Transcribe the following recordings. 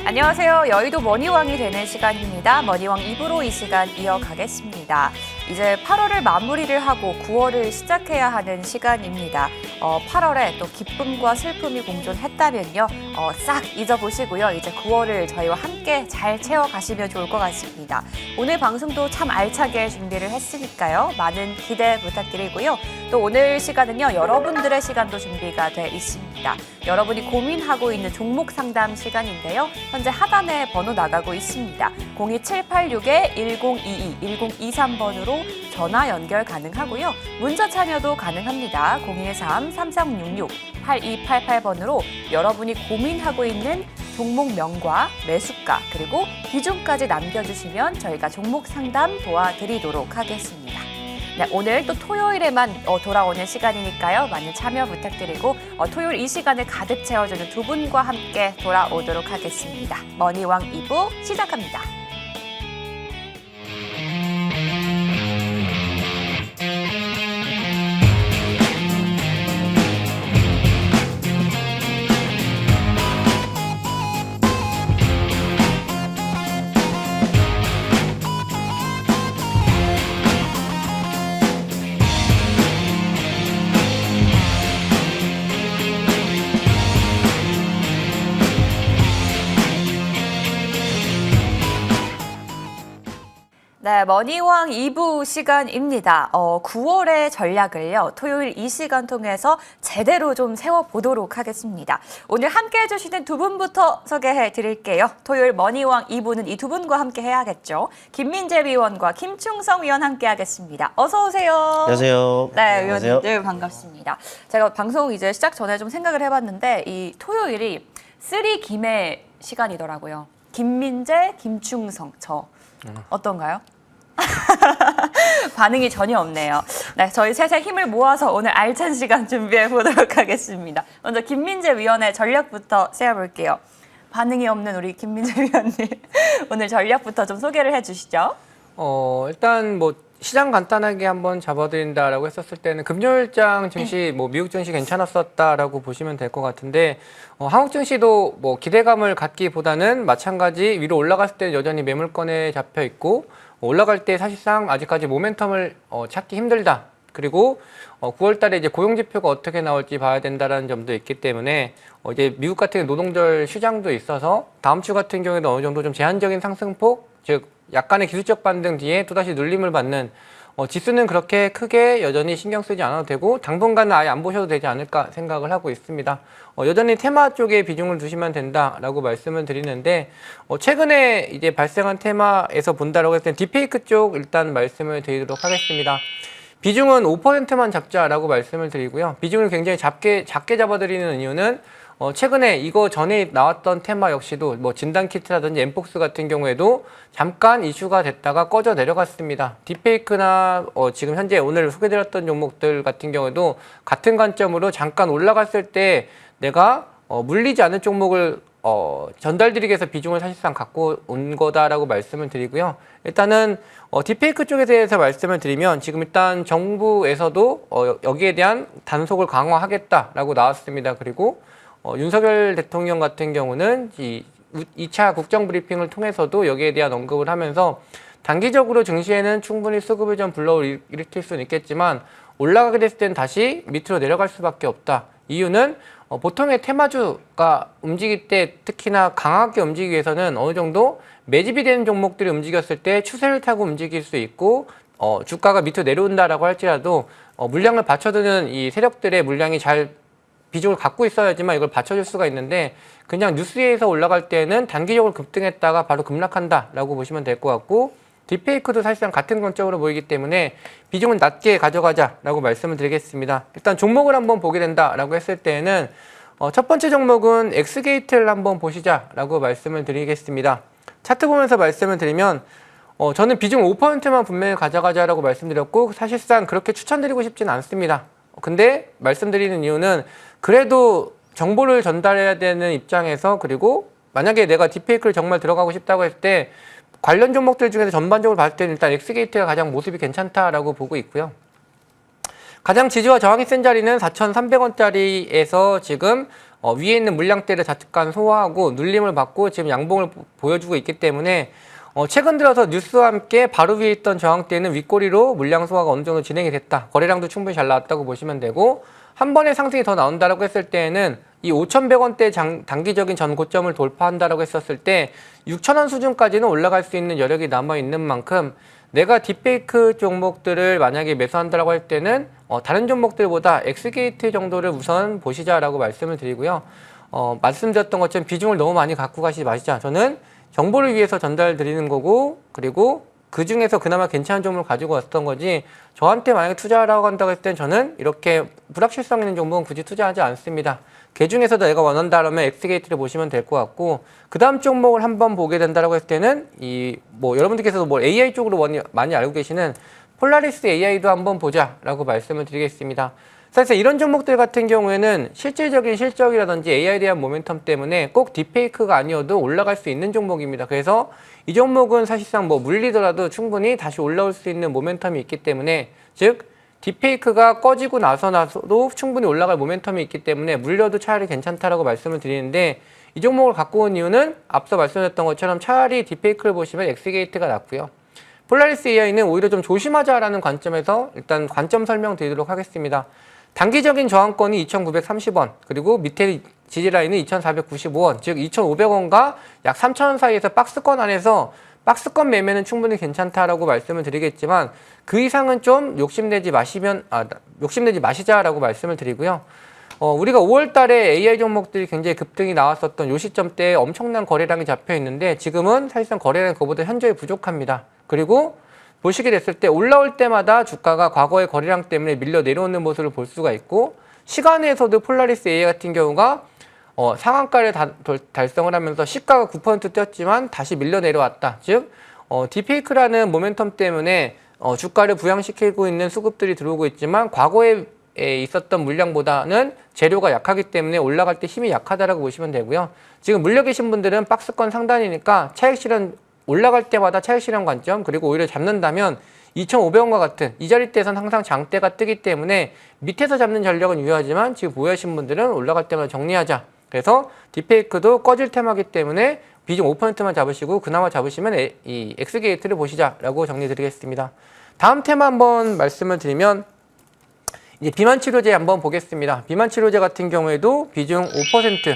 안녕하세요. 여의도 머니왕이 되는 시간입니다. 머니왕 2부로 이 시간 이어가겠습니다. 이제 8월을 마무리를 하고 9월을 시작해야 하는 시간입니다. 8월에 또 기쁨과 슬픔이 공존했다면요. 싹 잊어보시고요. 이제 9월을 저희와 함께 잘 채워가시면 좋을 것 같습니다. 오늘 방송도 참 알차게 준비를 했으니까요. 많은 기대 부탁드리고요. 또 오늘 시간은요. 여러분들의 시간도 준비가 돼 있습니다. 여러분이 고민하고 있는 종목 상담 시간인데요. 현재 하단에 번호 나가고 있습니다. 02786-1022, 1023번으로 전화 연결 가능하고요. 문자 참여도 가능합니다. 013-3366-8288번으로 여러분이 고민하고 있는 종목명과 매수가 그리고 비중까지 남겨주시면 저희가 종목 상담 도와드리도록 하겠습니다. 네, 오늘 또 토요일에만 돌아오는 시간이니까요. 많은 참여 부탁드리고 토요일 이 시간을 가득 채워주는 두 분과 함께 돌아오도록 하겠습니다. 머니왕 2부 시작합니다. 네, 머니왕 2부 시간입니다. 9월의 전략을요, 토요일 이 시간 통해서 제대로 좀 세워보도록 하겠습니다. 오늘 함께 해주시는 두 분부터 소개해 드릴게요. 토요일 머니왕 2부는 이 두 분과 함께 해야겠죠. 김민재 위원과 김충성 위원 함께 하겠습니다. 어서 오세요. 안녕하세요. 네, 위원님들 반갑습니다. 제가 방송 이제 시작 전에 좀 생각을 해봤는데 이 토요일이 쓰리 김의 시간이더라고요. 김민재, 김충성, 저. 어떤가요? 반응이 전혀 없네요. 네, 저희 셋의 힘을 모아서 오늘 알찬 시간 준비해 보도록 하겠습니다. 먼저 김민재 위원의 전략부터 세워볼게요. 반응이 없는 우리 김민재 위원님, 오늘 전략부터 좀 소개를 해주시죠. 일단 뭐 시장 간단하게 한번 잡아드린다라고 했었을 때는 금요일장 증시, 뭐 미국 증시 괜찮았었다라고 보시면 될 것 같은데 한국 증시도 뭐 기대감을 갖기보다는 마찬가지 위로 올라갔을 때 여전히 매물권에 잡혀 있고 올라갈 때 사실상 아직까지 모멘텀을 찾기 힘들다. 그리고 9월 달에 이제 고용 지표가 어떻게 나올지 봐야 된다라는 점도 있기 때문에 이제 미국 같은 노동절 휴장도 있어서 다음 주 같은 경우에도 어느 정도 좀 제한적인 상승폭, 즉 약간의 기술적 반등 뒤에 또다시 눌림을 받는 지수는 그렇게 크게 여전히 신경 쓰지 않아도 되고 당분간은 아예 안 보셔도 되지 않을까 생각을 하고 있습니다. 여전히 테마 쪽에 비중을 두시면 된다라고 말씀을 드리는데 최근에 이제 발생한 테마에서 본다라고 했을 때 딥페이크 쪽 일단 말씀을 드리도록 하겠습니다. 비중은 5%만 잡자라고 말씀을 드리고요. 비중을 굉장히 작게 잡아드리는 이유는 최근에 이거 전에 나왔던 테마 역시도 뭐 진단키트라든지 엠폭스 같은 경우에도 잠깐 이슈가 됐다가 꺼져 내려갔습니다. 딥페이크나 지금 현재 오늘 소개드렸던 종목들 같은 경우에도 같은 관점으로 잠깐 올라갔을 때 내가 물리지 않는 종목을 전달드리기 위해서 비중을 사실상 갖고 온 거다라고 말씀을 드리고요. 일단은 딥페이크 쪽에 대해서 말씀을 드리면 지금 일단 정부에서도 여기에 대한 단속을 강화하겠다라고 나왔습니다. 그리고 윤석열 대통령 같은 경우는 이 2차 국정브리핑을 통해서도 여기에 대한 언급을 하면서 단기적으로 증시에는 충분히 수급을 좀 불러일으킬 수는 있겠지만 올라가게 됐을 때는 다시 밑으로 내려갈 수밖에 없다. 이유는 보통의 테마주가 움직일 때 특히나 강하게 움직이기 위해서는 어느 정도 매집이 되는 종목들이 움직였을 때 추세를 타고 움직일 수 있고 주가가 밑으로 내려온다라고 할지라도 물량을 받쳐드는 이 세력들의 물량이 잘 비중을 갖고 있어야지만 이걸 받쳐줄 수가 있는데 그냥 뉴스에서 올라갈 때는 단기적으로 급등했다가 바로 급락한다라고 보시면 될 것 같고 딥페이크도 사실상 같은 관점으로 보이기 때문에 비중은 낮게 가져가자라고 말씀을 드리겠습니다. 일단 종목을 한번 보게 된다라고 했을 때는 첫 번째 종목은 엑스게이트를 한번 보시자라고 말씀을 드리겠습니다. 차트 보면서 말씀을 드리면 저는 비중 5%만 분명히 가져가자라고 말씀드렸고 사실상 그렇게 추천드리고 싶지는 않습니다. 근데 말씀드리는 이유는 그래도 정보를 전달해야 되는 입장에서 그리고 만약에 내가 딥페이크를 정말 들어가고 싶다고 했을 때 관련 종목들 중에서 전반적으로 봤을 때는 일단 엑스게이트가 가장 모습이 괜찮다라고 보고 있고요. 가장 지지와 저항이 센 자리는 4,300원짜리에서 지금 위에 있는 물량대를 잠깐 소화하고 눌림을 받고 지금 양봉을 보여주고 있기 때문에 최근 들어서 뉴스와 함께 바로 위에 있던 저항대는 윗꼬리로 물량 소화가 어느 정도 진행이 됐다. 거래량도 충분히 잘 나왔다고 보시면 되고 한 번의 상승이 더 나온다라고 했을 때에는 이 5,100원대 단기적인 전 고점을 돌파한다라고 했었을 때 6,000원 수준까지는 올라갈 수 있는 여력이 남아 있는 만큼 내가 딥페이크 종목들을 만약에 매수한다라고 할 때는 다른 종목들보다 엑스게이트 정도를 우선 보시자라고 말씀을 드리고요. 말씀드렸던 것처럼 비중을 너무 많이 갖고 가시지 마시자. 저는 정보를 위해서 전달 드리는 거고 그리고 그 중에서 그나마 괜찮은 종목을 가지고 왔던 거지 저한테 만약에 투자하라고 한다고 했을 땐 저는 이렇게 불확실성 있는 종목은 굳이 투자하지 않습니다. 그 중에서도 내가 원한다면 엑스게이트를 보시면 될 것 같고 그 다음 종목을 한번 보게 된다고 했을 때는 여러분들께서도 뭐 AI 쪽으로 많이 알고 계시는 폴라리스 AI도 한번 보자라고 말씀을 드리겠습니다. 사실 이런 종목들 같은 경우에는 실질적인 실적이라든지 AI에 대한 모멘텀 때문에 꼭 딥페이크가 아니어도 올라갈 수 있는 종목입니다. 그래서 이 종목은 사실상 뭐 물리더라도 충분히 다시 올라올 수 있는 모멘텀이 있기 때문에 즉 딥페이크가 꺼지고 나서도 충분히 올라갈 모멘텀이 있기 때문에 물려도 차라리 괜찮다라고 말씀을 드리는데 이 종목을 갖고 온 이유는 앞서 말씀드렸던 것처럼 차라리 딥페이크를 보시면 엑스게이트가 낫고요. 폴라리스 AI는 오히려 좀 조심하자라는 관점에서 일단 관점 설명드리도록 하겠습니다. 단기적인 저항권이 2,930원 그리고 밑에 지지라인은 2,495원 즉 2,500원과 약 3,000원 사이에서 박스권 안에서 박스권 매매는 충분히 괜찮다라고 말씀을 드리겠지만 그 이상은 좀 욕심내지 마시자라고 말씀을 드리고요. 우리가 5월 달에 AI 종목들이 굉장히 급등이 나왔었던 요 시점 때 엄청난 거래량이 잡혀 있는데 지금은 사실상 거래량이 그보다 현저히 부족합니다. 그리고 보시게 됐을 때 올라올 때마다 주가가 과거의 거래량 때문에 밀려 내려오는 모습을 볼 수가 있고 시간에서도 폴라리스 AI 같은 경우가 상한가를 달성을 하면서 시가가 9% 뛰었지만 다시 밀려 내려왔다. 즉 딥페이크라는 모멘텀 때문에 주가를 부양시키고 있는 수급들이 들어오고 있지만 과거에 있었던 물량보다는 재료가 약하기 때문에 올라갈 때 힘이 약하다라고 보시면 되고요. 지금 물려 계신 분들은 박스권 상단이니까 차익 실현 올라갈 때마다 차익 실현 관점 그리고 오히려 잡는다면 2,500원과 같은 이 자리대에선 항상 장대가 뜨기 때문에 밑에서 잡는 전략은 유효하지만 지금 보유하신 분들은 올라갈 때마다 정리하자. 그래서 딥페이크도 꺼질 테마기 때문에 비중 5%만 잡으시고 그나마 잡으시면 이 엑스게이트를 보시자라고 정리드리겠습니다. 다음 테마 한번 말씀을 드리면 이제 비만 치료제 한번 보겠습니다. 비만 치료제 같은 경우에도 비중 5%.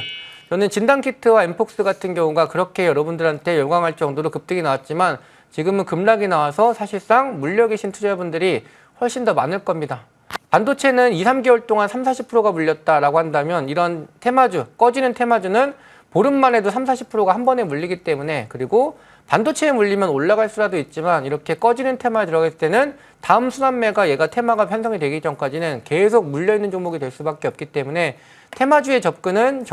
저는 진단키트와 엠폭스 같은 경우가 그렇게 여러분들한테 열광할 정도로 급등이 나왔지만 지금은 급락이 나와서 사실상 물려 계신 투자자분들이 훨씬 더 많을 겁니다. 반도체는 2, 3개월 동안 30-40%가 물렸다라고 한다면 이런 테마주, 꺼지는 테마주는 보름만 해도 30-40%가 한 번에 물리기 때문에 그리고 반도체에 물리면 올라갈 수라도 있지만 이렇게 꺼지는 테마에 들어갈 때는 다음 순환매가 얘가 테마가 편성이 되기 전까지는 계속 물려있는 종목이 될 수밖에 없기 때문에 테마주의 접근은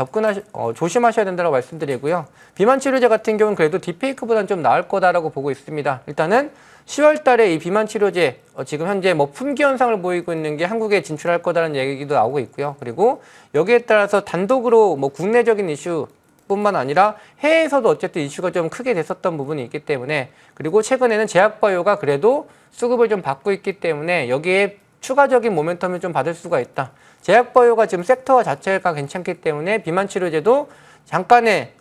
조심하셔야 된다고 말씀드리고요. 비만 치료제 같은 경우는 그래도 딥페이크보다는 좀 나을 거다라고 보고 있습니다. 일단은 10월 달에 이 비만 치료제 지금 현재 뭐 품귀 현상을 보이고 있는 게 한국에 진출할 거다라는 얘기도 나오고 있고요. 그리고 여기에 따라서 단독으로 뭐 국내적인 이슈 뿐만 아니라 해외에서도 어쨌든 이슈가 좀 크게 됐었던 부분이 있기 때문에 그리고 최근에는 제약바이오가 그래도 수급을 좀 받고 있기 때문에 여기에 추가적인 모멘텀을 좀 받을 수가 있다. 제약바이오가 지금 섹터 자체가 괜찮기 때문에 비만 치료제도 잠깐의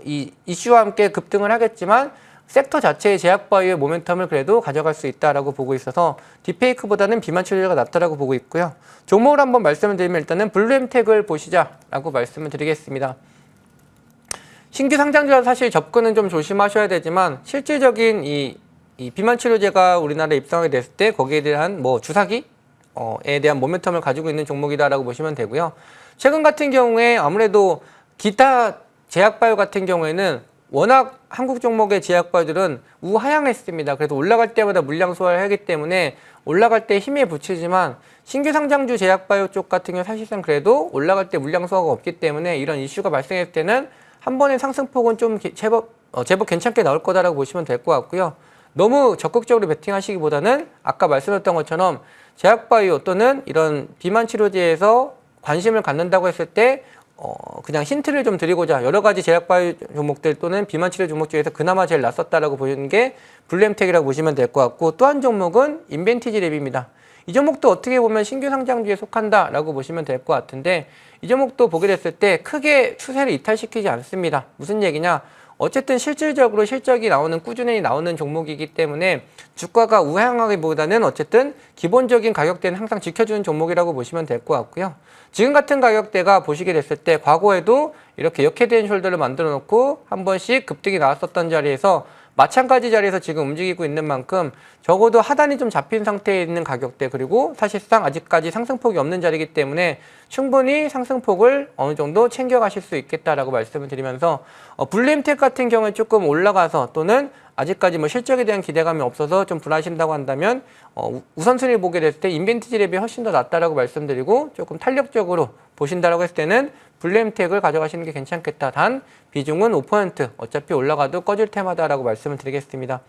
이 이슈와 함께 급등을 하겠지만 섹터 자체의 제약바이오의 모멘텀을 그래도 가져갈 수 있다라고 보고 있어서 딥페이크보다는 비만 치료제가 낫다라고 보고 있고요. 종목을 한번 말씀을 드리면 일단은 블루엠텍을 보시자라고 말씀을 드리겠습니다. 신규 상장주라 사실 접근은 좀 조심하셔야 되지만 실질적인 이 비만 치료제가 우리나라에 입상하게 됐을 때 거기에 대한 뭐 주사기에 대한 모멘텀을 가지고 있는 종목이다라고 보시면 되고요. 최근 같은 경우에 아무래도 기타 제약바이오 같은 경우에는 워낙 한국 종목의 제약바이오들은 우하향했습니다. 그래서 올라갈 때마다 물량 소화를 하기 때문에 올라갈 때 힘에 부치지만 신규 상장주 제약바이오 쪽 같은 경우 사실상 그래도 올라갈 때 물량 소화가 없기 때문에 이런 이슈가 발생했을 때는 한 번의 상승폭은 좀 제법 괜찮게 나올 거다라고 보시면 될 것 같고요. 너무 적극적으로 베팅하시기보다는 아까 말씀드렸던 것처럼 제약바이오 또는 이런 비만 치료제에서 관심을 갖는다고 했을 때 그냥 힌트를 좀 드리고자 여러 가지 제약바이오 종목들 또는 비만 치료 종목 중에서 그나마 제일 낫었다라고 보시는 게 블루엠텍이라고 보시면 될 것 같고 또 한 종목은 인벤티지 랩입니다. 이 종목도 어떻게 보면 신규 상장주에 속한다라고 보시면 될 것 같은데 이 종목도 보게 됐을 때 크게 추세를 이탈시키지 않습니다. 무슨 얘기냐? 어쨌든 실질적으로 실적이 나오는 꾸준히 나오는 종목이기 때문에 주가가 우상하기보다는 어쨌든 기본적인 가격대는 항상 지켜주는 종목이라고 보시면 될 것 같고요. 지금 같은 가격대가 보시게 됐을 때 과거에도 이렇게 역회된 숄더를 만들어 놓고 한 번씩 급등이 나왔었던 자리에서 마찬가지 자리에서 지금 움직이고 있는 만큼 적어도 하단이 좀 잡힌 상태에 있는 가격대 그리고 사실상 아직까지 상승폭이 없는 자리이기 때문에 충분히 상승폭을 어느 정도 챙겨가실 수 있겠다라고 말씀을 드리면서 블루엠텍 같은 경우에 조금 올라가서 또는 아직까지 뭐 실적에 대한 기대감이 없어서 좀 불안하신다고 한다면 우선순위를 보게 됐을 때 인벤티지 랩이 훨씬 더 낫다라고 말씀드리고 조금 탄력적으로 보신다라고 했을 때는 블루엠텍을 가져가시는 게 괜찮겠다. 단 비중은 5% 어차피 올라가도 꺼질 테마다라고 말씀을 드리겠습니다.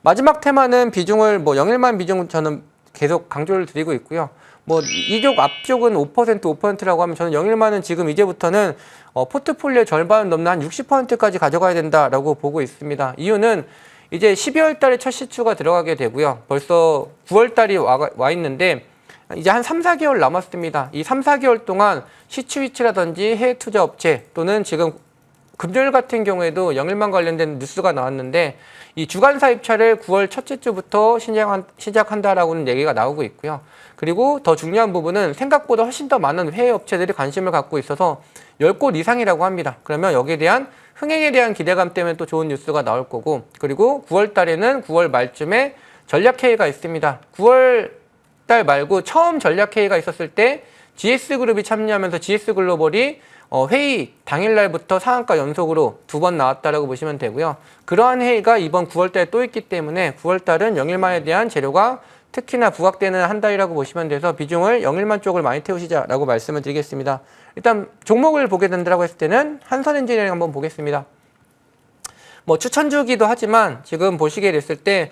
마지막 테마는 비중을 뭐 영일만 비중 저는 계속 강조를 드리고 있고요. 뭐 이쪽 앞쪽은 5%라고 하면 저는 영일만은 지금 이제부터는 포트폴리오 절반을 넘는 한 60%까지 가져가야 된다라고 보고 있습니다. 이유는 이제 12월 달에 첫 시추가 들어가게 되고요. 벌써 9월 달이 와 있는데 이제 한 3, 4개월 남았습니다. 이 3, 4개월 동안 시추 위치라든지 해외 투자 업체 또는 지금 금요일 같은 경우에도 영일만 관련된 뉴스가 나왔는데 이 주간사 입찰을 9월 첫째 주부터 시작한다라고는 얘기가 나오고 있고요. 그리고 더 중요한 부분은 생각보다 훨씬 더 많은 해외 업체들이 관심을 갖고 있어서 10곳 이상이라고 합니다. 그러면 여기에 대한 흥행에 대한 기대감 때문에 또 좋은 뉴스가 나올 거고 그리고 9월 달에는 9월 말쯤에 전략회의가 있습니다. 9월 달 말고 처음 전략회의가 있었을 때 GS그룹이 참여하면서 GS글로벌이 회의 당일날부터 상한가 연속으로 2번 나왔다라고 보시면 되고요. 그러한 회의가 이번 9월달에 또 있기 때문에 9월달은 영일만에 대한 재료가 특히나 부각되는 한 달이라고 보시면 돼서 비중을 영일만 쪽을 많이 태우시자라고 말씀을 드리겠습니다. 일단 종목을 보게 된다고 했을 때는 한선엔지니어링 한번 보겠습니다. 뭐 추천주기도 하지만 지금 보시게 됐을 때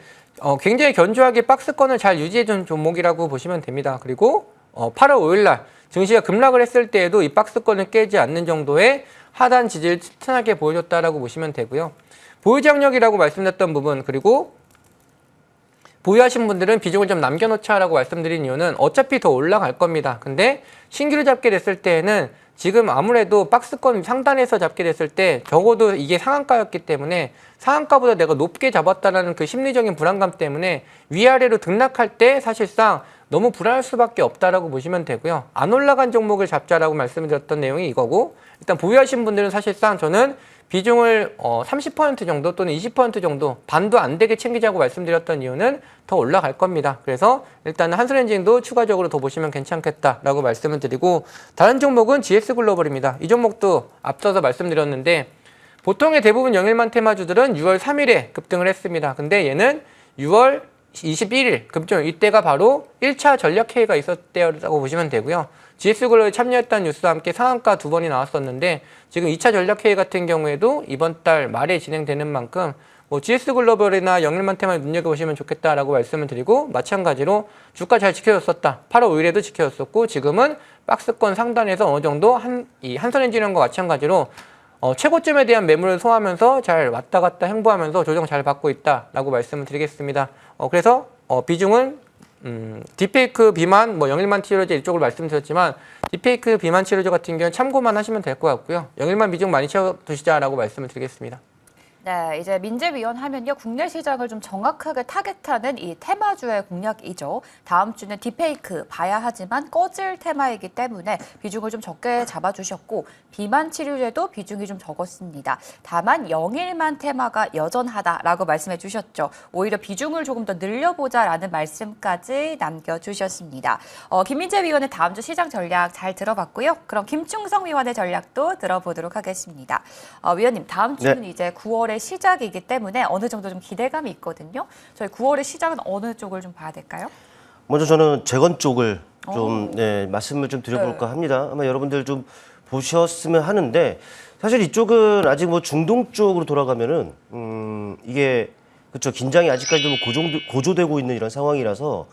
굉장히 견조하게 박스권을 잘 유지해준 종목이라고 보시면 됩니다. 그리고 8월 5일날 증시가 급락을 했을 때에도 이 박스권을 깨지 않는 정도의 하단 지지를 튼튼하게 보여줬다라고 보시면 되고요. 보유장력이라고 말씀드렸던 부분 그리고 보유하신 분들은 비중을 좀 남겨놓자라고 말씀드린 이유는 어차피 더 올라갈 겁니다. 근데 신규를 잡게 됐을 때에는 지금 아무래도 박스권 상단에서 잡게 됐을 때 적어도 이게 상한가였기 때문에 상한가보다 내가 높게 잡았다는 그 심리적인 불안감 때문에 위아래로 등락할 때 사실상 너무 불안할 수밖에 없다라고 보시면 되고요. 안 올라간 종목을 잡자라고 말씀드렸던 내용이 이거고 일단 보유하신 분들은 사실상 저는 비중을 30% 정도 또는 20% 정도 반도 안 되게 챙기자고 말씀드렸던 이유는 더 올라갈 겁니다. 그래서 일단은 한솔엔진도 추가적으로 더 보시면 괜찮겠다라고 말씀을 드리고 다른 종목은 GS글로벌입니다. 이 종목도 앞서서 말씀드렸는데 보통의 대부분 영일만 테마주들은 6월 3일에 급등을 했습니다. 근데 얘는 6월 21일 급등 이때가 바로 1차 전략회의가 있었다고 보시면 되고요. GS글로벌에 참여했다는 뉴스와 함께 상한가 2번이 나왔었는데 지금 2차 전략회의 같은 경우에도 이번 달 말에 진행되는 만큼 뭐 GS글로벌이나 영일만 테마 눈여겨보시면 좋겠다라고 말씀을 드리고 마찬가지로 주가 잘 지켜졌었다. 8월 5일에도 지켜졌었고 지금은 박스권 상단에서 어느 정도 이 한선엔지니어링과 마찬가지로 최고점에 대한 매물을 소화하면서 잘 왔다 갔다 행보하면서 조정 잘 받고 있다라고 말씀을 드리겠습니다. 그래서 비중은 딥페이크 비만, 뭐 영일만 치료제 이쪽으로 말씀드렸지만 딥페이크 비만 치료제 같은 경우는 참고만 하시면 될 것 같고요. 영일만 비중 많이 채워두시자라고 말씀을 드리겠습니다. 네, 이제 민재위원 하면요. 국내 시장을 좀 정확하게 타겟하는 이 테마주의 공략이죠. 다음 주는 딥페이크 봐야 하지만 꺼질 테마이기 때문에 비중을 좀 적게 잡아주셨고 비만 치료제도 비중이 좀 적었습니다. 다만 영일만 테마가 여전하다라고 말씀해 주셨죠. 오히려 비중을 조금 더 늘려보자라는 말씀까지 남겨주셨습니다. 김민재 위원의 다음 주 시장 전략 잘 들어봤고요. 그럼 김충성 위원의 전략도 들어보도록 하겠습니다. 위원님, 다음 주는 네. 이제 9월의 시작이기 때문에 어느 정도 좀 기대감이 있거든요. 저희 9월의 시작은 어느 쪽을 좀 봐야 될까요? 먼저 저는 재건 쪽을 좀 말씀을 좀 드려볼까 네. 합니다. 아마 여러분들 좀 보셨으면 하는데 사실 이쪽은 아직 뭐 중동 쪽으로 돌아가면은 이게 그렇죠 긴장이 아직까지도 뭐 고조되고 있는 이런 상황이라서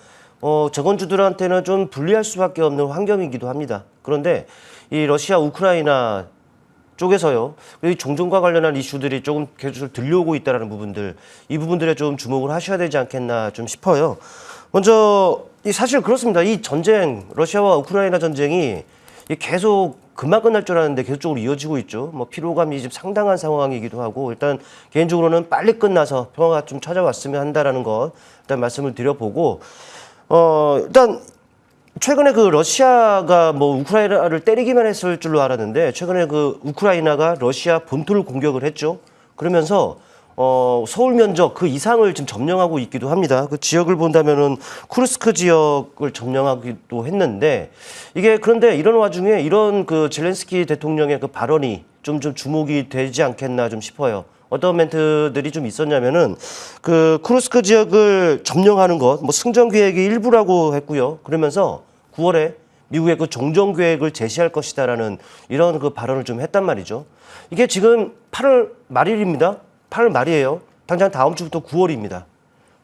재건주들한테는 좀 불리할 수밖에 없는 환경이기도 합니다. 그런데 이 러시아 우크라이나 쪽에서요. 이 종전과 관련한 이슈들이 조금 계속 들려오고 있다는 부분들, 이 부분들에 좀 주목을 하셔야 되지 않겠나 좀 싶어요. 먼저 이 사실 그렇습니다. 이 전쟁, 러시아와 우크라이나 전쟁이 계속 금방 끝날 줄 알았는데 계속적으로 이어지고 있죠. 뭐 피로감이 좀 상당한 상황이기도 하고 일단 개인적으로는 빨리 끝나서 평화가 좀 찾아왔으면 한다라는 것 일단 말씀을 드려보고 일단 최근에 그 러시아가 뭐 우크라이나를 때리기만 했을 줄로 알았는데 최근에 그 우크라이나가 러시아 본토를 공격을 했죠. 그러면서 서울 면적 그 이상을 지금 점령하고 있기도 합니다. 그 지역을 본다면은 쿠르스크 지역을 점령하기도 했는데 이게 그런데 이런 와중에 이런 그 젤렌스키 대통령의 그 발언이 좀 주목이 되지 않겠나 좀 싶어요. 어떤 멘트들이 좀 있었냐면은 그 쿠르스크 지역을 점령하는 것, 뭐 승전 계획의 일부라고 했고요. 그러면서 9월에 미국의 그 종전 계획을 제시할 것이다라는 이런 그 발언을 좀 했단 말이죠. 이게 지금 8월 말일입니다. 8월 말이에요. 당장 다음 주부터 9월입니다.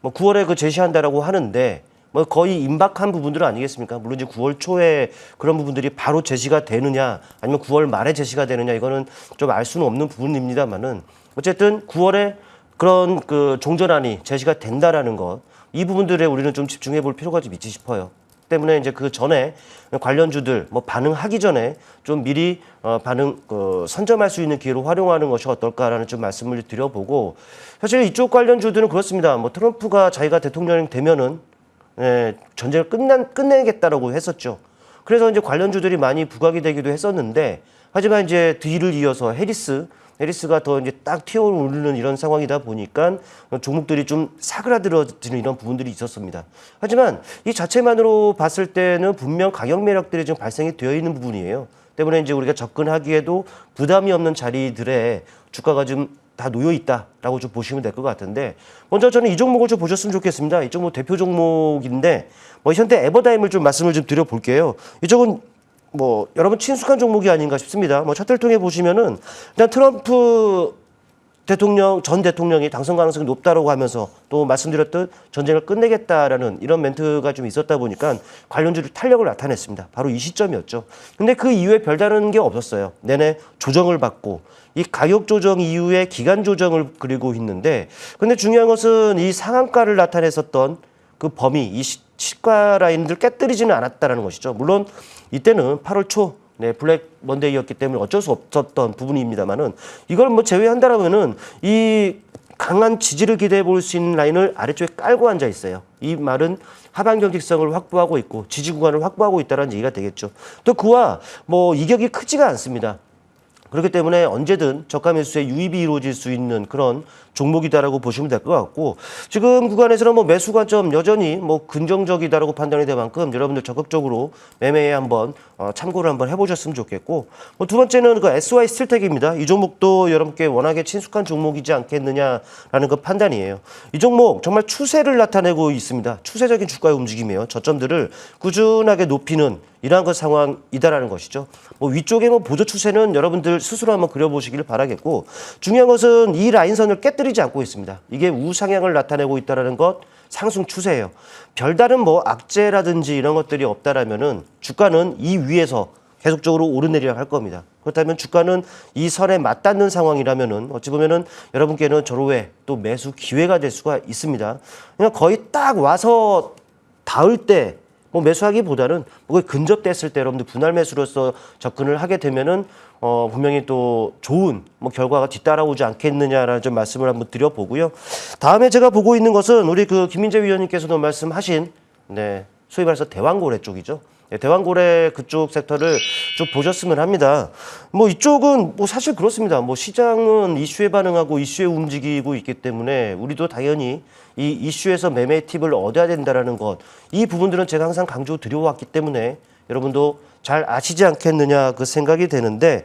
뭐 9월에 그 제시한다라고 하는데 뭐 거의 임박한 부분들은 아니겠습니까? 물론 이제 9월 초에 그런 부분들이 바로 제시가 되느냐 아니면 9월 말에 제시가 되느냐 이거는 좀 알 수는 없는 부분입니다만은 어쨌든 9월에 그런 그 종전안이 제시가 된다라는 것, 이 부분들에 우리는 좀 집중해 볼 필요가 좀 있지 싶어요. 때문에 이제 그 전에 관련주들 뭐 반응하기 전에 좀 미리 선점할 수 있는 기회로 활용하는 것이 어떨까라는 좀 말씀을 드려보고 사실 이쪽 관련주들은 그렇습니다. 뭐 트럼프가 자기가 대통령이 되면은 전쟁을 끝내겠다라고 했었죠. 그래서 이제 관련주들이 많이 부각이 되기도 했었는데 하지만 이제 뒤를 이어서 해리스가 더 이제 딱 튀어오르는 이런 상황이다 보니까 종목들이 좀 사그라들어지는 이런 부분들이 있었습니다. 하지만 이 자체만으로 봤을 때는 분명 가격 매력들이 좀 발생이 되어 있는 부분이에요. 때문에 이제 우리가 접근하기에도 부담이 없는 자리들에 주가가 좀 다 놓여 있다라고 좀 보시면 될 것 같은데 먼저 저는 이 종목을 좀 보셨으면 좋겠습니다. 이 종목 대표 종목인데 뭐 현대 에버다임을 좀 말씀을 좀 드려볼게요. 이쪽은 뭐 여러분 친숙한 종목이 아닌가 싶습니다. 뭐 차트를 통해 보시면은 일단 트럼프 전 대통령이 당선 가능성이 높다라고 하면서 또 말씀드렸듯 전쟁을 끝내겠다라는 이런 멘트가 좀 있었다 보니까 관련주를 탄력을 나타냈습니다. 바로 이 시점이었죠. 근데 그 이후에 별다른 게 없었어요. 내내 조정을 받고 이 가격 조정 이후에 기간 조정을 그리고 있는데 근데 중요한 것은 이 상한가를 나타냈었던 그 범위, 이 시가 라인들 깨뜨리지는 않았다라는 것이죠. 물론 이때는 8월 초 블랙 먼데이였기 때문에 어쩔 수 없었던 부분입니다만은 이걸 뭐 제외한다라면은 이 강한 지지를 기대해 볼 수 있는 라인을 아래쪽에 깔고 앉아 있어요. 이 말은 하방 경직성을 확보하고 있고 지지 구간을 확보하고 있다는 얘기가 되겠죠. 또 그와 뭐 이격이 크지가 않습니다. 그렇기 때문에 언제든 저가 매수에 유입이 이루어질 수 있는 그런 종목이다라고 보시면 될 것 같고 지금 구간에서는 뭐 매수 관점 여전히 뭐 긍정적이다라고 판단이 될 만큼 여러분들 적극적으로 매매에 한번 참고를 한번 해보셨으면 좋겠고 뭐 두 번째는 그 SY 스틸텍입니다. 이 종목도 여러분께 워낙에 친숙한 종목이지 않겠느냐라는 그 판단이에요. 이 종목 정말 추세를 나타내고 있습니다. 추세적인 주가의 움직임이에요. 저점들을 꾸준하게 높이는 이러한 그 상황이다라는 것이죠. 뭐 위쪽에 뭐 보조 추세는 여러분들 스스로 한번 그려보시기를 바라겠고 중요한 것은 이 라인선을 깨뜨리지 않고 있습니다. 이게 우상향을 나타내고 있다라는 것 상승 추세예요. 별다른 뭐 악재라든지 이런 것들이 없다라면은 주가는 이 위에서 계속적으로 오르내리락 할 겁니다. 그렇다면 주가는 이 선에 맞닿는 상황이라면은 어찌 보면은 여러분께는 절호의 또 매수 기회가 될 수가 있습니다. 그냥 거의 딱 와서 닿을 때 뭐 매수하기보다는 거의 근접됐을 때 여러분들 분할 매수로서 접근을 하게 되면은 분명히 또 좋은 뭐 결과가 뒤따라오지 않겠느냐라는 좀 말씀을 한번 드려보고요. 다음에 제가 보고 있는 것은 우리 그 김민재 위원님께서도 말씀하신 소위 말해서 대왕고래 쪽이죠. 대왕고래 그쪽 섹터를 좀 보셨으면 합니다. 뭐 이쪽은 뭐 사실 그렇습니다. 뭐 시장은 이슈에 반응하고 이슈에 움직이고 있기 때문에 우리도 당연히 이 이슈에서 매매 팁을 얻어야 된다라는 것, 이 부분들은 제가 항상 강조 드려왔기 때문에 여러분도 잘 아시지 않겠느냐 그 생각이 되는데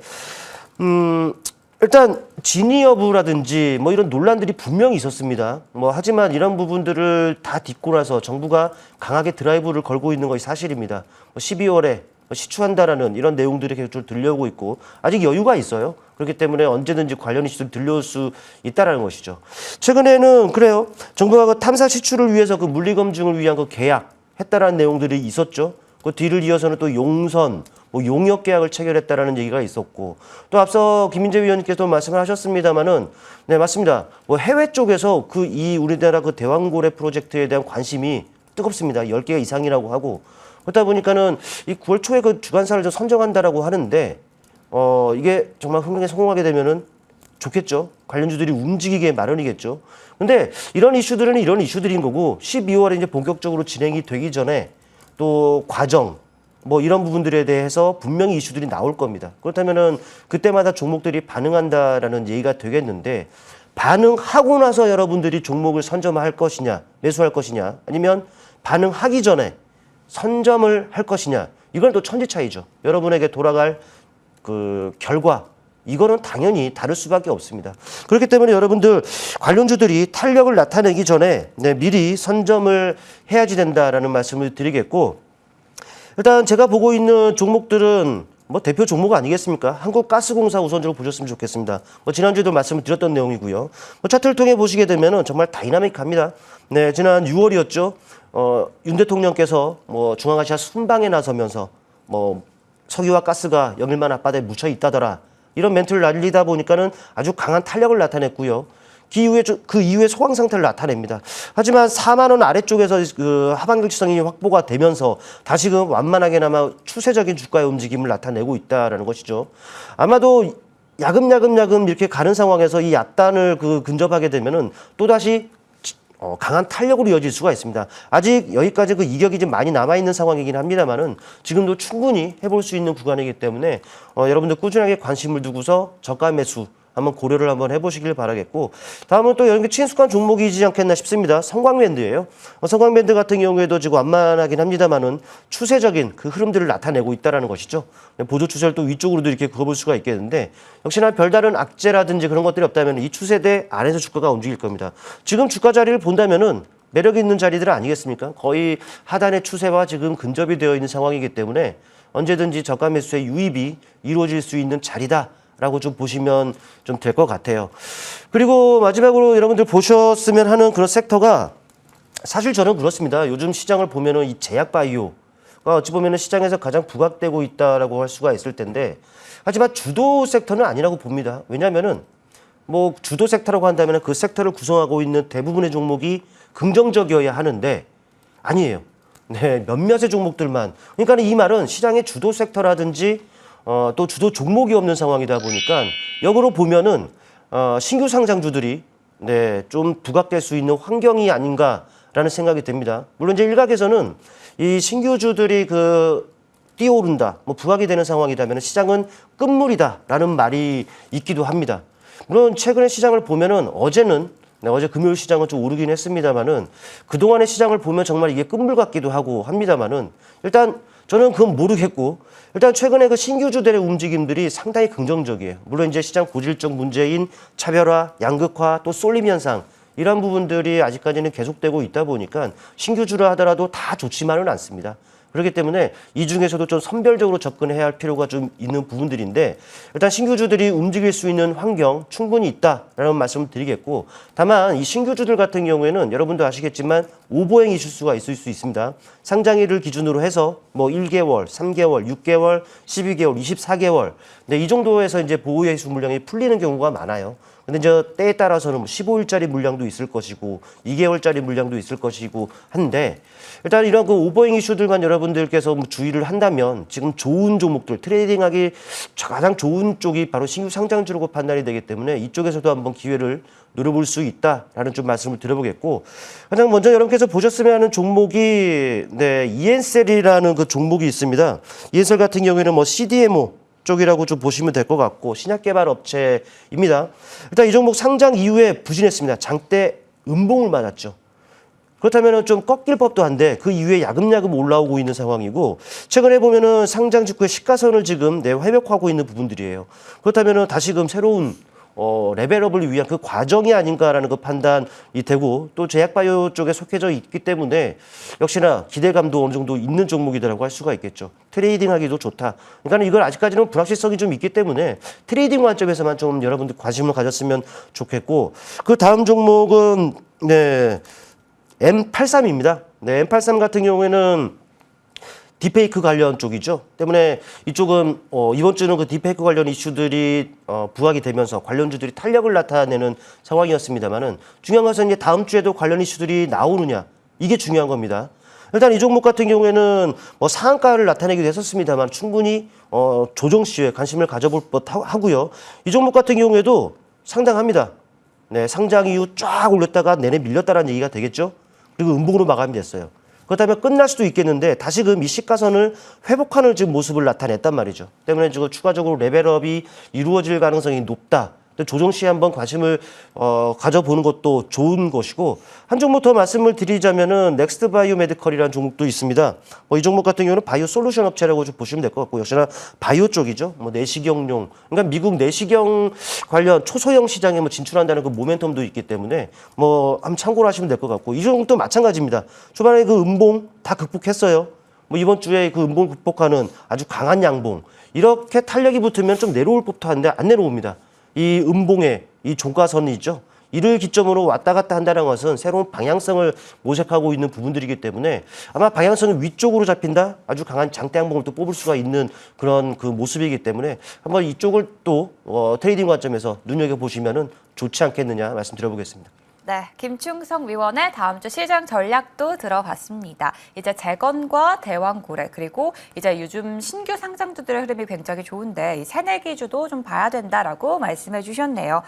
일단 진위 여부라든지 뭐 이런 논란들이 분명히 있었습니다. 뭐 하지만 이런 부분들을 다 딛고 나서 정부가 강하게 드라이브를 걸고 있는 것이 사실입니다. 12월에 시추한다라는 이런 내용들이 계속 들려오고 있고 아직 여유가 있어요. 그렇기 때문에 언제든지 관련 이슈들 들려올 수 있다라는 것이죠. 최근에는 그래요. 정부가 그 탐사 시추를 위해서 그 물리 검증을 위한 그 계약했다라는 내용들이 있었죠. 그 뒤를 이어서는 또 용선, 뭐 용역 계약을 체결했다라는 얘기가 있었고 또 앞서 김민재 위원님께서 말씀을 하셨습니다만은 네 맞습니다. 뭐 해외 쪽에서 이 우리나라 그 대왕고래 프로젝트에 대한 관심이 뜨겁습니다. 10개 이상이라고 하고 그러다 보니까는 이 9월 초에 그 주간사를 좀 선정한다라고 하는데 이게 정말 흥행에 성공하게 되면은 좋겠죠. 관련주들이 움직이게 마련이겠죠. 근데 이런 이슈들은 이런 이슈들인 거고 12월에 이제 본격적으로 진행이 되기 전에 또 과정 뭐 이런 부분들에 대해서 분명히 이슈들이 나올 겁니다. 그렇다면은 그때마다 종목들이 반응한다라는 얘기가 되겠는데 반응하고 나서 여러분들이 종목을 선점할 것이냐, 매수할 것이냐, 아니면 반응하기 전에 선점을 할 것이냐, 이건 또 천지 차이죠. 여러분에게 돌아갈 그 결과 이거는 당연히 다를 수밖에 없습니다. 그렇기 때문에 여러분들 관련주들이 탄력을 나타내기 전에 미리 선점을 해야지 된다라는 말씀을 드리겠고, 일단 제가 보고 있는 종목들은 뭐 대표 종목 아니겠습니까? 한국가스공사 우선적으로 보셨으면 좋겠습니다. 지난주에도 말씀을 드렸던 내용이고요. 차트를 통해 보시게 되면은 정말 다이나믹합니다. 네, 지난 6월이었죠. 윤 대통령께서 중앙아시아 순방에 나서면서 석유와 가스가 영일만 앞바다에 묻혀 있다더라. 이런 멘트를 날리다 보니까는 아주 강한 탄력을 나타냈고요. 그 이후에 소강 상태를 나타냅니다. 하지만 4만 원 아래쪽에서 그 하반 일치선이 확보가 되면서 다시금 완만하게나마 추세적인 주가의 움직임을 나타내고 있다라는 것이죠. 아마도 야금야금 이렇게 가는 상황에서 이 약단을 근접하게 되면은 또 다시 강한 탄력으로 이어질 수가 있습니다. 아직 여기까지 그 이격이 좀 많이 남아있는 상황이긴 합니다만은 지금도 충분히 해볼 수 있는 구간이기 때문에 여러분들 꾸준하게 관심을 두고서 저가 매수 한번 고려를 한번 해보시길 바라겠고, 다음은 또 이런 게 친숙한 종목이지 않겠나 싶습니다. 성광밴드예요. 성광밴드 같은 경우에도 지금 완만하긴 합니다만은 추세적인 그 흐름들을 나타내고 있다는 것이죠. 보조 추세를 또 위쪽으로도 이렇게 그어볼 수가 있겠는데, 역시나 별다른 악재라든지 그런 것들이 없다면 이 추세대 안에서 주가가 움직일 겁니다. 지금 주가 자리를 본다면은 매력 있는 자리들 아니겠습니까? 거의 하단의 추세와 지금 근접이 되어 있는 상황이기 때문에 언제든지 저가 매수의 유입이 이루어질 수 있는 자리다 라고 좀 보시면 좀 될 것 같아요. 그리고 마지막으로 여러분들 보셨으면 하는 그런 섹터가, 사실 저는 그렇습니다. 요즘 시장을 보면은 이 제약바이오가 어찌 보면은 시장에서 가장 부각되고 있다라고 할 수가 있을 텐데, 하지만 주도 섹터는 아니라고 봅니다. 왜냐면은 주도 섹터라고 한다면 그 섹터를 구성하고 있는 대부분의 종목이 긍정적이어야 하는데 아니에요. 네, 몇몇의 종목들만. 그러니까 이 말은 시장의 주도 섹터라든지 또 주도 종목이 없는 상황이다 보니까 역으로 보면은 신규 상장주들이 좀 부각될 수 있는 환경이 아닌가라는 생각이 듭니다. 물론 이제 일각에서는 이 신규주들이 뛰어오른다, 부각이 되는 상황이라면 시장은 끝물이다라는 말이 있기도 합니다. 물론 최근에 시장을 보면은 어제 금요일 시장은 좀 오르긴 했습니다만은 그동안의 시장을 보면 정말 이게 끝물 같기도 하고 합니다만은 일단 저는 그건 모르겠고, 일단 최근에 그 신규주들의 움직임들이 상당히 긍정적이에요. 물론 이제 시장 고질적 문제인 차별화, 양극화, 또 쏠림 현상, 이런 부분들이 아직까지는 계속되고 있다 보니까 신규주라 하더라도 다 좋지만은 않습니다. 그렇기 때문에 이 중에서도 좀 선별적으로 접근해야 할 필요가 좀 있는 부분들인데, 일단 신규주들이 움직일 수 있는 환경 충분히 있다라는 말씀을 드리겠고, 다만 이 신규주들 같은 경우에는 여러분도 아시겠지만 오보행이 있을 수가 있을 수 있습니다. 상장일을 기준으로 해서 1개월, 3개월, 6개월, 12개월, 24개월 이 정도에서 이제 보호해수 물량이 풀리는 경우가 많아요. 근데 이제 때에 따라서는 15일짜리 물량도 있을 것이고 2개월짜리 물량도 있을 것이고 한데, 일단 이런 그 오버행 이슈들만 여러분들께서 주의를 한다면 지금 좋은 종목들, 트레이딩하기 가장 좋은 쪽이 바로 신규 상장주로 판단이 되기 때문에 이쪽에서도 한번 기회를 노려볼 수 있다라는 좀 말씀을 드려보겠고, 가장 먼저 여러분께서 보셨으면 하는 종목이 이엔셀이라는 그 종목이 있습니다. 이엔셀 같은 경우에는 CDMO 쪽이라고 좀 보시면 될 것 같고, 신약개발 업체입니다. 일단 이 종목 상장 이후에 부진했습니다. 장대 음봉을 맞았죠. 그렇다면 좀 꺾일 법도 한데 그 이후에 야금야금 올라오고 있는 상황이고, 최근에 보면은 상장 직후에 시가선을 지금 회복하고 있는 부분들이에요. 그렇다면 다시금 새로운 레벨업을 위한 그 과정이 아닌가라는 그 판단이 되고, 또 제약바이오 쪽에 속해져 있기 때문에 역시나 기대감도 어느 정도 있는 종목이라고 할 수가 있겠죠. 트레이딩하기도 좋다. 그러니까 이걸 아직까지는 불확실성이 좀 있기 때문에 트레이딩 관점에서만 좀 여러분들 관심을 가졌으면 좋겠고, 그 다음 종목은 M83입니다. M83 같은 경우에는 딥페이크 관련 쪽이죠. 때문에 이쪽은 이번 주는 그 딥페이크 관련 이슈들이 부각이 되면서 관련주들이 탄력을 나타내는 상황이었습니다만은, 중요한 것은 이제 다음 주에도 관련 이슈들이 나오느냐, 이게 중요한 겁니다. 일단 이 종목 같은 경우에는 뭐 상한가를 나타내기도 했었습니다만 충분히 조정 시에 관심을 가져볼 것 하고요. 이 종목 같은 경우에도 상당합니다. 네, 상장 이후 쫙 올렸다가 내내 밀렸다라는 얘기가 되겠죠. 그리고 음봉으로 마감이 됐어요. 그렇다면 끝날 수도 있겠는데 다시금 이 시가선을 회복하는 지금 모습을 나타냈단 말이죠. 때문에 지금 추가적으로 레벨업이 이루어질 가능성이 높다. 조정 시에 한번 관심을 가져보는 것도 좋은 것이고, 한 종목 더 말씀을 드리자면은 넥스트 바이오 메디컬이라는 종목도 있습니다. 이 종목 같은 경우는 바이오 솔루션 업체라고 좀 보시면 될 것 같고, 역시나 바이오 쪽이죠. 내시경용, 그러니까 미국 내시경 관련 초소형 시장에 진출한다는 그 모멘텀도 있기 때문에 한번 참고를 하시면 될 것 같고, 이 종목도 마찬가지입니다. 초반에 그 음봉 다 극복했어요. 이번 주에 그 음봉 극복하는 아주 강한 양봉, 이렇게 탄력이 붙으면 좀 내려올 법도 한데 안 내려옵니다. 이 음봉의 이 종가선이 있죠. 이를 기점으로 왔다 갔다 한다는 것은 새로운 방향성을 모색하고 있는 부분들이기 때문에 아마 방향성이 위쪽으로 잡힌다, 아주 강한 장대 양봉을 또 뽑을 수가 있는 그런 그 모습이기 때문에 한번 이쪽을 또 트레이딩 관점에서 눈여겨보시면 좋지 않겠느냐 말씀드려보겠습니다. 네, 김충성 위원의 다음 주 시장 전략도 들어봤습니다. 이제 재건과 대왕고래, 그리고 이제 요즘 신규 상장주들의 흐름이 굉장히 좋은데 이 새내기주도 좀 봐야 된다라고 말씀해 주셨네요.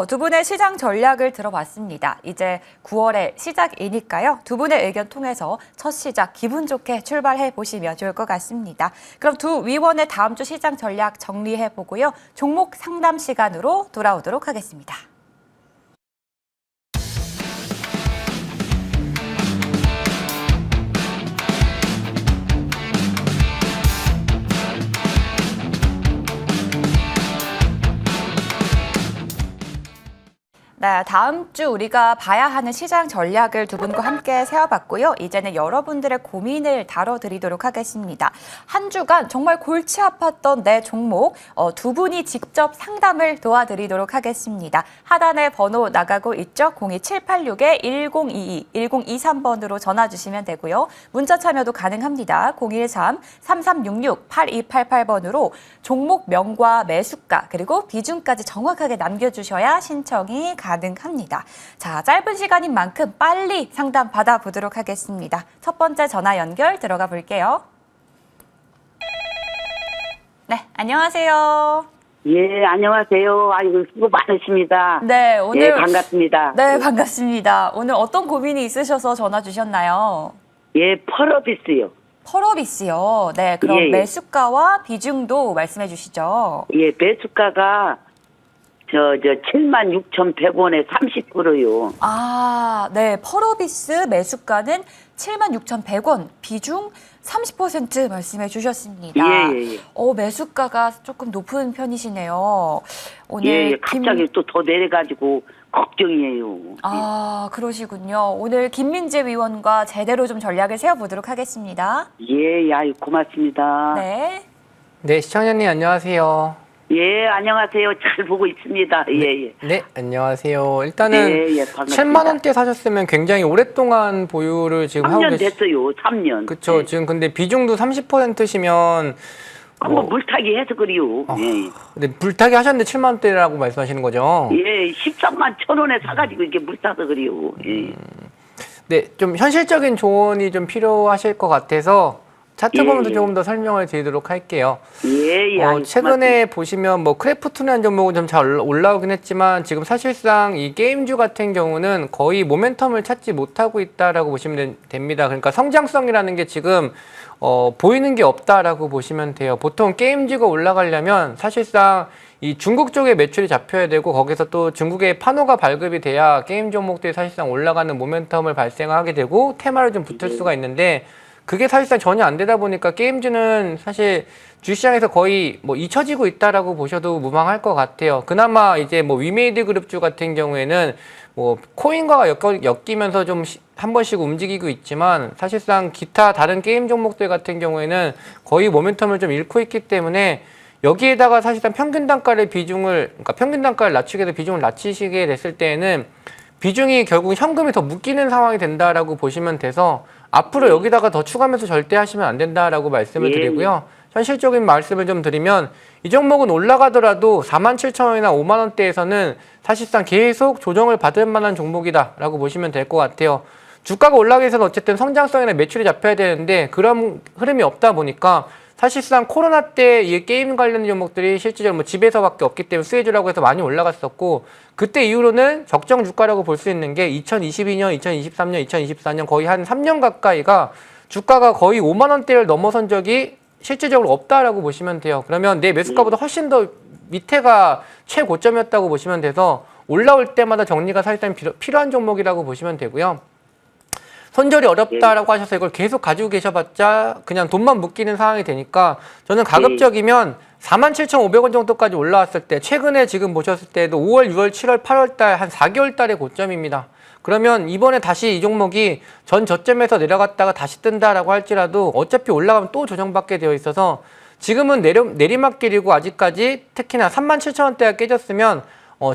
두 분의 시장 전략을 들어봤습니다. 이제 9월의 시작이니까요. 두 분의 의견 통해서 첫 시작 기분 좋게 출발해 보시면 좋을 것 같습니다. 그럼 두 위원의 다음 주 시장 전략 정리해 보고요. 종목 상담 시간으로 돌아오도록 하겠습니다. 네, 다음 주 우리가 봐야 하는 시장 전략을 두 분과 함께 세워봤고요. 이제는 여러분들의 고민을 다뤄드리도록 하겠습니다. 한 주간 정말 골치 아팠던 내 종목, 두 분이 직접 상담을 도와드리도록 하겠습니다. 하단에 번호 나가고 있죠? 02786-1022, 1023번으로 전화 주시면 되고요. 문자 참여도 가능합니다. 013-3366-8288번으로 종목 명과 매수가 그리고 비중까지 정확하게 남겨주셔야 신청이 가능합니다. 자, 짧은 시간인 만큼 빨리 상담 받아보도록 하겠습니다. 첫 번째 전화 연결 들어가 볼게요. 네, 안녕하세요. 예, 안녕하세요. 아이고, 수고 많으십니다. 네, 오늘. 예, 반갑습니다. 네, 반갑습니다. 오늘 어떤 고민이 있으셔서 전화 주셨나요? 예, 펄어비스요. 펄어비스요. 네, 그럼 예, 예. 매수가와 비중도 말씀해 주시죠. 예, 매수가가 76,100원에 30%요. 아, 네. 펄어비스 매수가는 76,100원, 비중 30% 말씀해 주셨습니다. 예. 매수가가 조금 높은 편이시네요. 오늘 예, 갑자기 또 더 내려가지고 걱정이에요. 아, 그러시군요. 오늘 김민재 위원과 제대로 좀 전략을 세워보도록 하겠습니다. 예, 아이 고맙습니다. 네. 네, 시청자님 안녕하세요. 예, 안녕하세요. 잘 보고 있습니다. 예. 네, 안녕하세요. 일단은 예, 반갑습니다. 7만 원대 사셨으면 굉장히 오랫동안 보유를 지금 하고 3년 됐어요. 3년. 그렇죠. 예. 지금 근데 비중도 30%시면 한번 물타기 해서 그래요. 예. 근데 불타기 하셨는데 7만 원대라고 말씀하시는 거죠? 예, 13만 1,000원에 사가지고 이게 물타서 그래요. 예. 네, 좀 현실적인 조언이 좀 필요하실 것 같아서 차트 예, 보면서 예. 조금 더 설명을 드리도록 할게요. 예. 아이고, 최근에 보시면 크래프트라는 종목은 좀 잘 올라오긴 했지만 지금 사실상 이 게임주 같은 경우는 거의 모멘텀을 찾지 못하고 있다라고 보시면 됩니다. 그러니까 성장성이라는 게 지금 보이는 게 없다라고 보시면 돼요. 보통 게임주가 올라가려면 사실상 이 중국 쪽에 매출이 잡혀야 되고 거기서 또 중국의 판호가 발급이 돼야 게임 종목들이 사실상 올라가는 모멘텀을 발생하게 되고 테마를 좀 붙을 수가 있는데 그게 사실상 전혀 안 되다 보니까 게임주는 사실 주시장에서 거의 잊혀지고 있다라고 보셔도 무방할 것 같아요. 그나마 이제 위메이드 그룹주 같은 경우에는 코인과 엮이면서 좀 한 번씩 움직이고 있지만 사실상 기타 다른 게임 종목들 같은 경우에는 거의 모멘텀을 좀 잃고 있기 때문에 여기에다가 사실상 평균 단가를 그러니까 평균 단가를 낮추게 돼서 비중을 낮추시게 됐을 때에는 비중이 결국 현금이 더 묶이는 상황이 된다라고 보시면 돼서 앞으로 여기다가 더 추가 매수 절대 하시면 안 된다라고 말씀을 드리고요. 현실적인 말씀을 좀 드리면 이 종목은 올라가더라도 47,000원이나 5만 원대에서는 사실상 계속 조정을 받을 만한 종목이다라고 보시면 될 것 같아요. 주가가 올라가기 위해서는 어쨌든 성장성이나 매출이 잡혀야 되는데 그런 흐름이 없다 보니까 사실상 코로나 때 이 게임 관련 종목들이 실질적으로 뭐 집에서밖에 없기 때문에 수혜주라고 해서 많이 올라갔었고 그때 이후로는 적정 주가라고 볼 수 있는 게 2022년, 2023년, 2024년 거의 한 3년 가까이가 주가가 거의 5만 원대를 넘어선 적이 실질적으로 없다라고 보시면 돼요. 그러면 내 매수가보다 훨씬 더 밑에가 최고점이었다고 보시면 돼서 올라올 때마다 정리가 사실상 필요한 종목이라고 보시면 되고요. 손절이 어렵다라고 하셔서 이걸 계속 가지고 계셔봤자 그냥 돈만 묶이는 상황이 되니까 저는 가급적이면 47,500원 정도까지 올라왔을 때 최근에 지금 보셨을 때도 5월, 6월, 7월, 8월 달 한 4개월 달의 고점입니다. 그러면 이번에 다시 이 종목이 전 저점에서 내려갔다가 다시 뜬다라고 할지라도 어차피 올라가면 또 조정받게 되어 있어서 지금은 내리막길이고 아직까지 특히나 37,000원대가 깨졌으면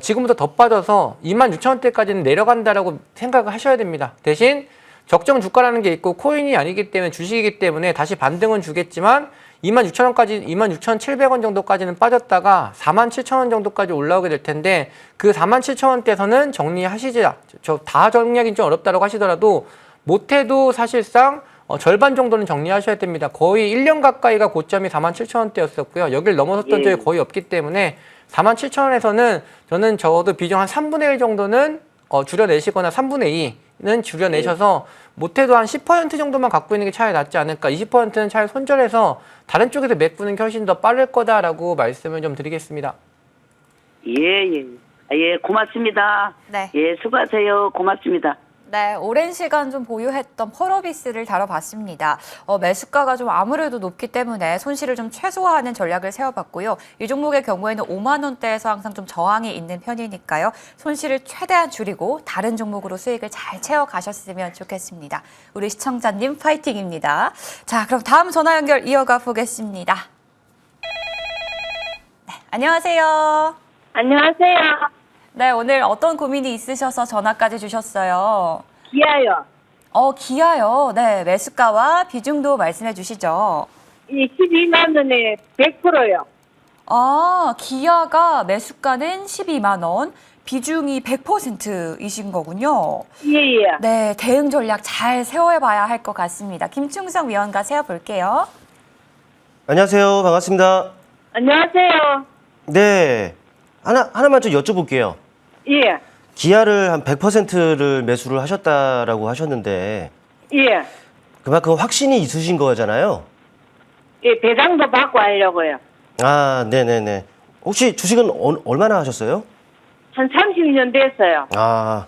지금부터 더 빠져서 26,000원대까지는 내려간다라고 생각을 하셔야 됩니다. 대신 적정 주가라는 게 있고 코인이 아니기 때문에 주식이기 때문에 다시 반등은 주겠지만 26,000원까지 26,700원 정도까지는 빠졌다가 47,000원 정도까지 올라오게 될 텐데 그 47,000원대에서는 정리하시지 저 다 정리하기는 좀 어렵다고 하시더라도 못해도 사실상 절반 정도는 정리하셔야 됩니다. 거의 1년 가까이가 고점이 47,000원대였었고요. 여길 넘어섰던 적이 거의 없기 때문에 47,000원에서는 저는 적어도 비중 한 3분의 1 정도는 줄여내시거나 3분의 2는 줄여내셔서 못해도 한 10% 정도만 갖고 있는 게 차라리 낫지 않을까. 20%는 차라리 손절해서 다른 쪽에서 메꾸는 게 훨씬 더 빠를 거다라고 말씀을 좀 드리겠습니다. 예. 예, 고맙습니다. 네. 예, 수고하세요. 고맙습니다. 네, 오랜 시간 좀 보유했던 펄어비스를 다뤄봤습니다. 매수가가 좀 아무래도 높기 때문에 손실을 좀 최소화하는 전략을 세워봤고요. 이 종목의 경우에는 5만 원대에서 항상 좀 저항이 있는 편이니까요. 손실을 최대한 줄이고 다른 종목으로 수익을 잘 채워가셨으면 좋겠습니다. 우리 시청자님 파이팅입니다. 자, 그럼 다음 전화 연결 이어가 보겠습니다. 네, 안녕하세요. 안녕하세요. 네, 오늘 어떤 고민이 있으셔서 전화까지 주셨어요? 기아요. 기아요. 네, 매수가와 비중도 말씀해 주시죠. 이 12만 원에 100%요. 기아가 매수가는 12만 원, 비중이 100%이신 거군요. 예. 네, 대응 전략 잘 세워봐야 할 것 같습니다. 김충성 위원과 세워볼게요. 안녕하세요. 반갑습니다. 안녕하세요. 네. 하나만 좀 여쭤볼게요. 예. 기아를 한 100%를 매수를 하셨다라고 하셨는데 예. 그만큼 확신이 있으신 거잖아요. 예, 배당도 받고 하려고요. 아, 네네네. 혹시 주식은 얼마나 하셨어요? 한 30년 됐어요. 아,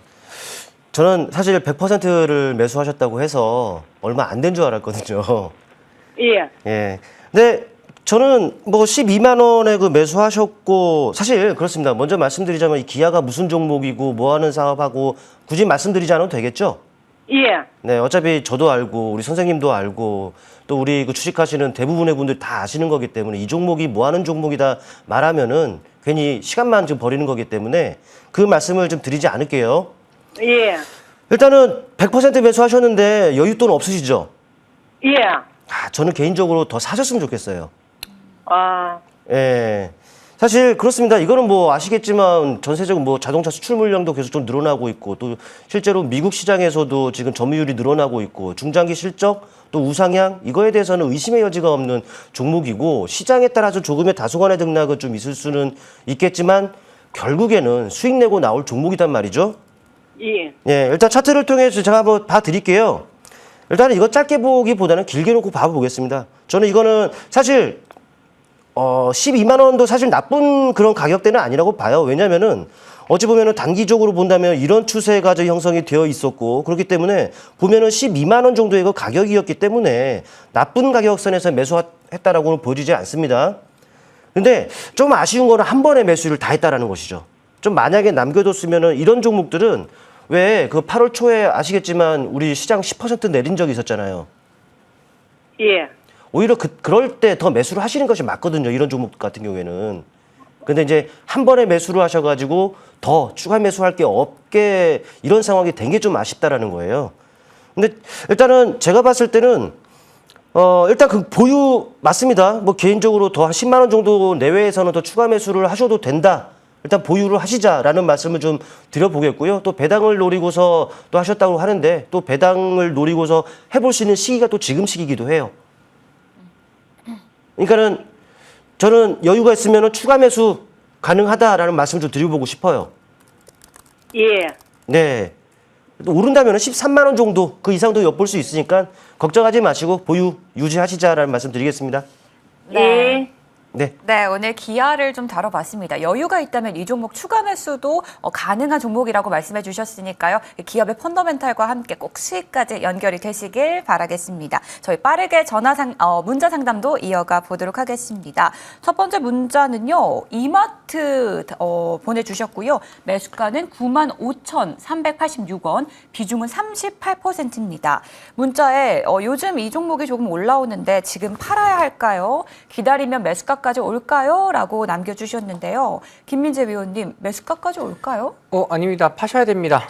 저는 사실 100%를 매수하셨다고 해서 얼마 안 된 줄 알았거든요. 예. 예. 근데 저는 뭐 12만 원에 그 매수하셨고 사실 그렇습니다. 먼저 말씀드리자면 이 기아가 무슨 종목이고 뭐 하는 사업하고 굳이 말씀드리지 않아도 되겠죠? 예. 네, 어차피 저도 알고 우리 선생님도 알고 또 우리 그 주식하시는 대부분의 분들 다 아시는 거기 때문에 이 종목이 뭐 하는 종목이다 말하면은 괜히 시간만 좀 버리는 거기 때문에 그 말씀을 좀 드리지 않을게요. 예. 일단은 100% 매수하셨는데 여윳돈 없으시죠? 예. 저는 개인적으로 더 사셨으면 좋겠어요. 아. 예. 사실 그렇습니다. 이거는 뭐 아시겠지만 전세적인 뭐 자동차 수출 물량도 계속 좀 늘어나고 있고 또 실제로 미국 시장에서도 지금 점유율이 늘어나고 있고 중장기 실적 또 우상향 이거에 대해서는 의심의 여지가 없는 종목이고 시장에 따라서 조금의 다소간의 등락은 좀 있을 수는 있겠지만 결국에는 수익 내고 나올 종목이란 말이죠. 예. 예, 일단 차트를 통해서 제가 한번 봐드릴게요. 일단은 이거 짧게 보기보다는 길게 놓고 봐보겠습니다. 저는 이거는 사실 12만 원도 사실 나쁜 그런 가격대는 아니라고 봐요. 왜냐면은 어찌 보면은 단기적으로 본다면 이런 추세가 형성이 되어 있었고 그렇기 때문에 보면은 12만 원 정도의 그 가격이었기 때문에 나쁜 가격선에서 매수했다라고는 보여지지 않습니다. 근데 좀 아쉬운 거는 한 번에 매수를 다 했다라는 것이죠. 좀 만약에 남겨뒀으면은 이런 종목들은 왜 그 8월 초에 아시겠지만 우리 시장 10% 내린 적이 있었잖아요. 예. 오히려 그럴 때 더 매수를 하시는 것이 맞거든요. 이런 종목 같은 경우에는. 근데 이제 한 번에 매수를 하셔가지고 더 추가 매수할 게 없게 이런 상황이 된 게 좀 아쉽다라는 거예요. 근데 일단은 제가 봤을 때는 일단 그 보유 맞습니다. 뭐 개인적으로 더 한 10만 원 정도 내외에서는 더 추가 매수를 하셔도 된다. 일단 보유를 하시자라는 말씀을 좀 드려보겠고요. 또 배당을 노리고서 또 하셨다고 하는데 또 배당을 노리고서 해볼 수 있는 시기가 또 지금 시기이기도 해요. 그러니까는 저는 여유가 있으면 추가 매수 가능하다라는 말씀을 좀 드려보고 싶어요. 예. 네. 또 오른다면 13만 원 정도 그 이상도 엿볼 수 있으니까 걱정하지 마시고 보유 유지하시자라는 말씀 드리겠습니다. 예. 네. 네, 오늘 기아를 좀 다뤄봤습니다. 여유가 있다면 이 종목 추가 매수도 가능한 종목이라고 말씀해 주셨으니까요. 기업의 펀더멘탈과 함께 꼭 수익까지 연결이 되시길 바라겠습니다. 저희 빠르게 문자 상담도 이어가 보도록 하겠습니다. 첫 번째 문자는요. 이마트 보내주셨고요. 매수가는 95,386원, 비중은 38%입니다. 문자에 요즘 이 종목이 조금 올라오는데 지금 팔아야 할까요? 기다리면 매수가 까지 올까요? 라고 남겨주셨는데요. 김민재 위원님, 매수가까지 올까요? 아닙니다. 파셔야 됩니다.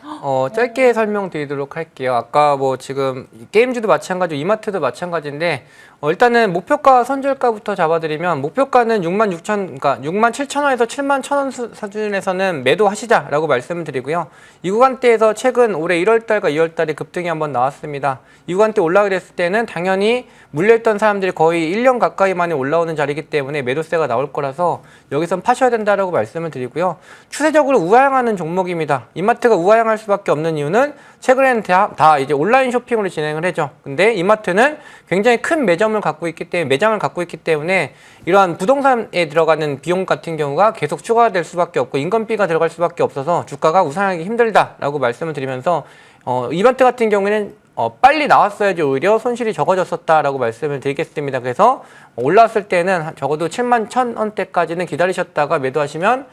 짧게 설명드리도록 할게요. 아까 뭐 지금 게임주도 마찬가지고 이마트도 마찬가지인데 일단은 목표가 손절가부터 잡아드리면 목표가는 66,000, 그러니까 67,000원에서 71,000원 수준에서는 매도하시자라고 말씀을 드리고요. 이 구간대에서 최근 올해 1월달과 2월달에 급등이 한번 나왔습니다. 이 구간대 올라가게 됐을 때는 당연히 물려있던 사람들이 거의 1년 가까이 만에 올라오는 자리이기 때문에 매도세가 나올 거라서 여기선 파셔야 된다라고 말씀을 드리고요. 추세적으로 우하향하는 종목입니다. 이마트가 우하향할 수밖에 없는 이유는 최근에는 다 이제 온라인 쇼핑으로 진행을 하죠. 근데 이마트는 굉장히 큰 매장을 갖고 있기 때문에 이러한 부동산에 들어가는 비용 같은 경우가 계속 추가될 수밖에 없고 인건비가 들어갈 수밖에 없어서 주가가 우상하기 힘들다라고 말씀을 드리면서 이마트 같은 경우에는 빨리 나왔어야지 오히려 손실이 적어졌었다라고 말씀을 드리겠습니다. 그래서 올라왔을 때는 적어도 71,000원대까지는 기다리셨다가 매도하시면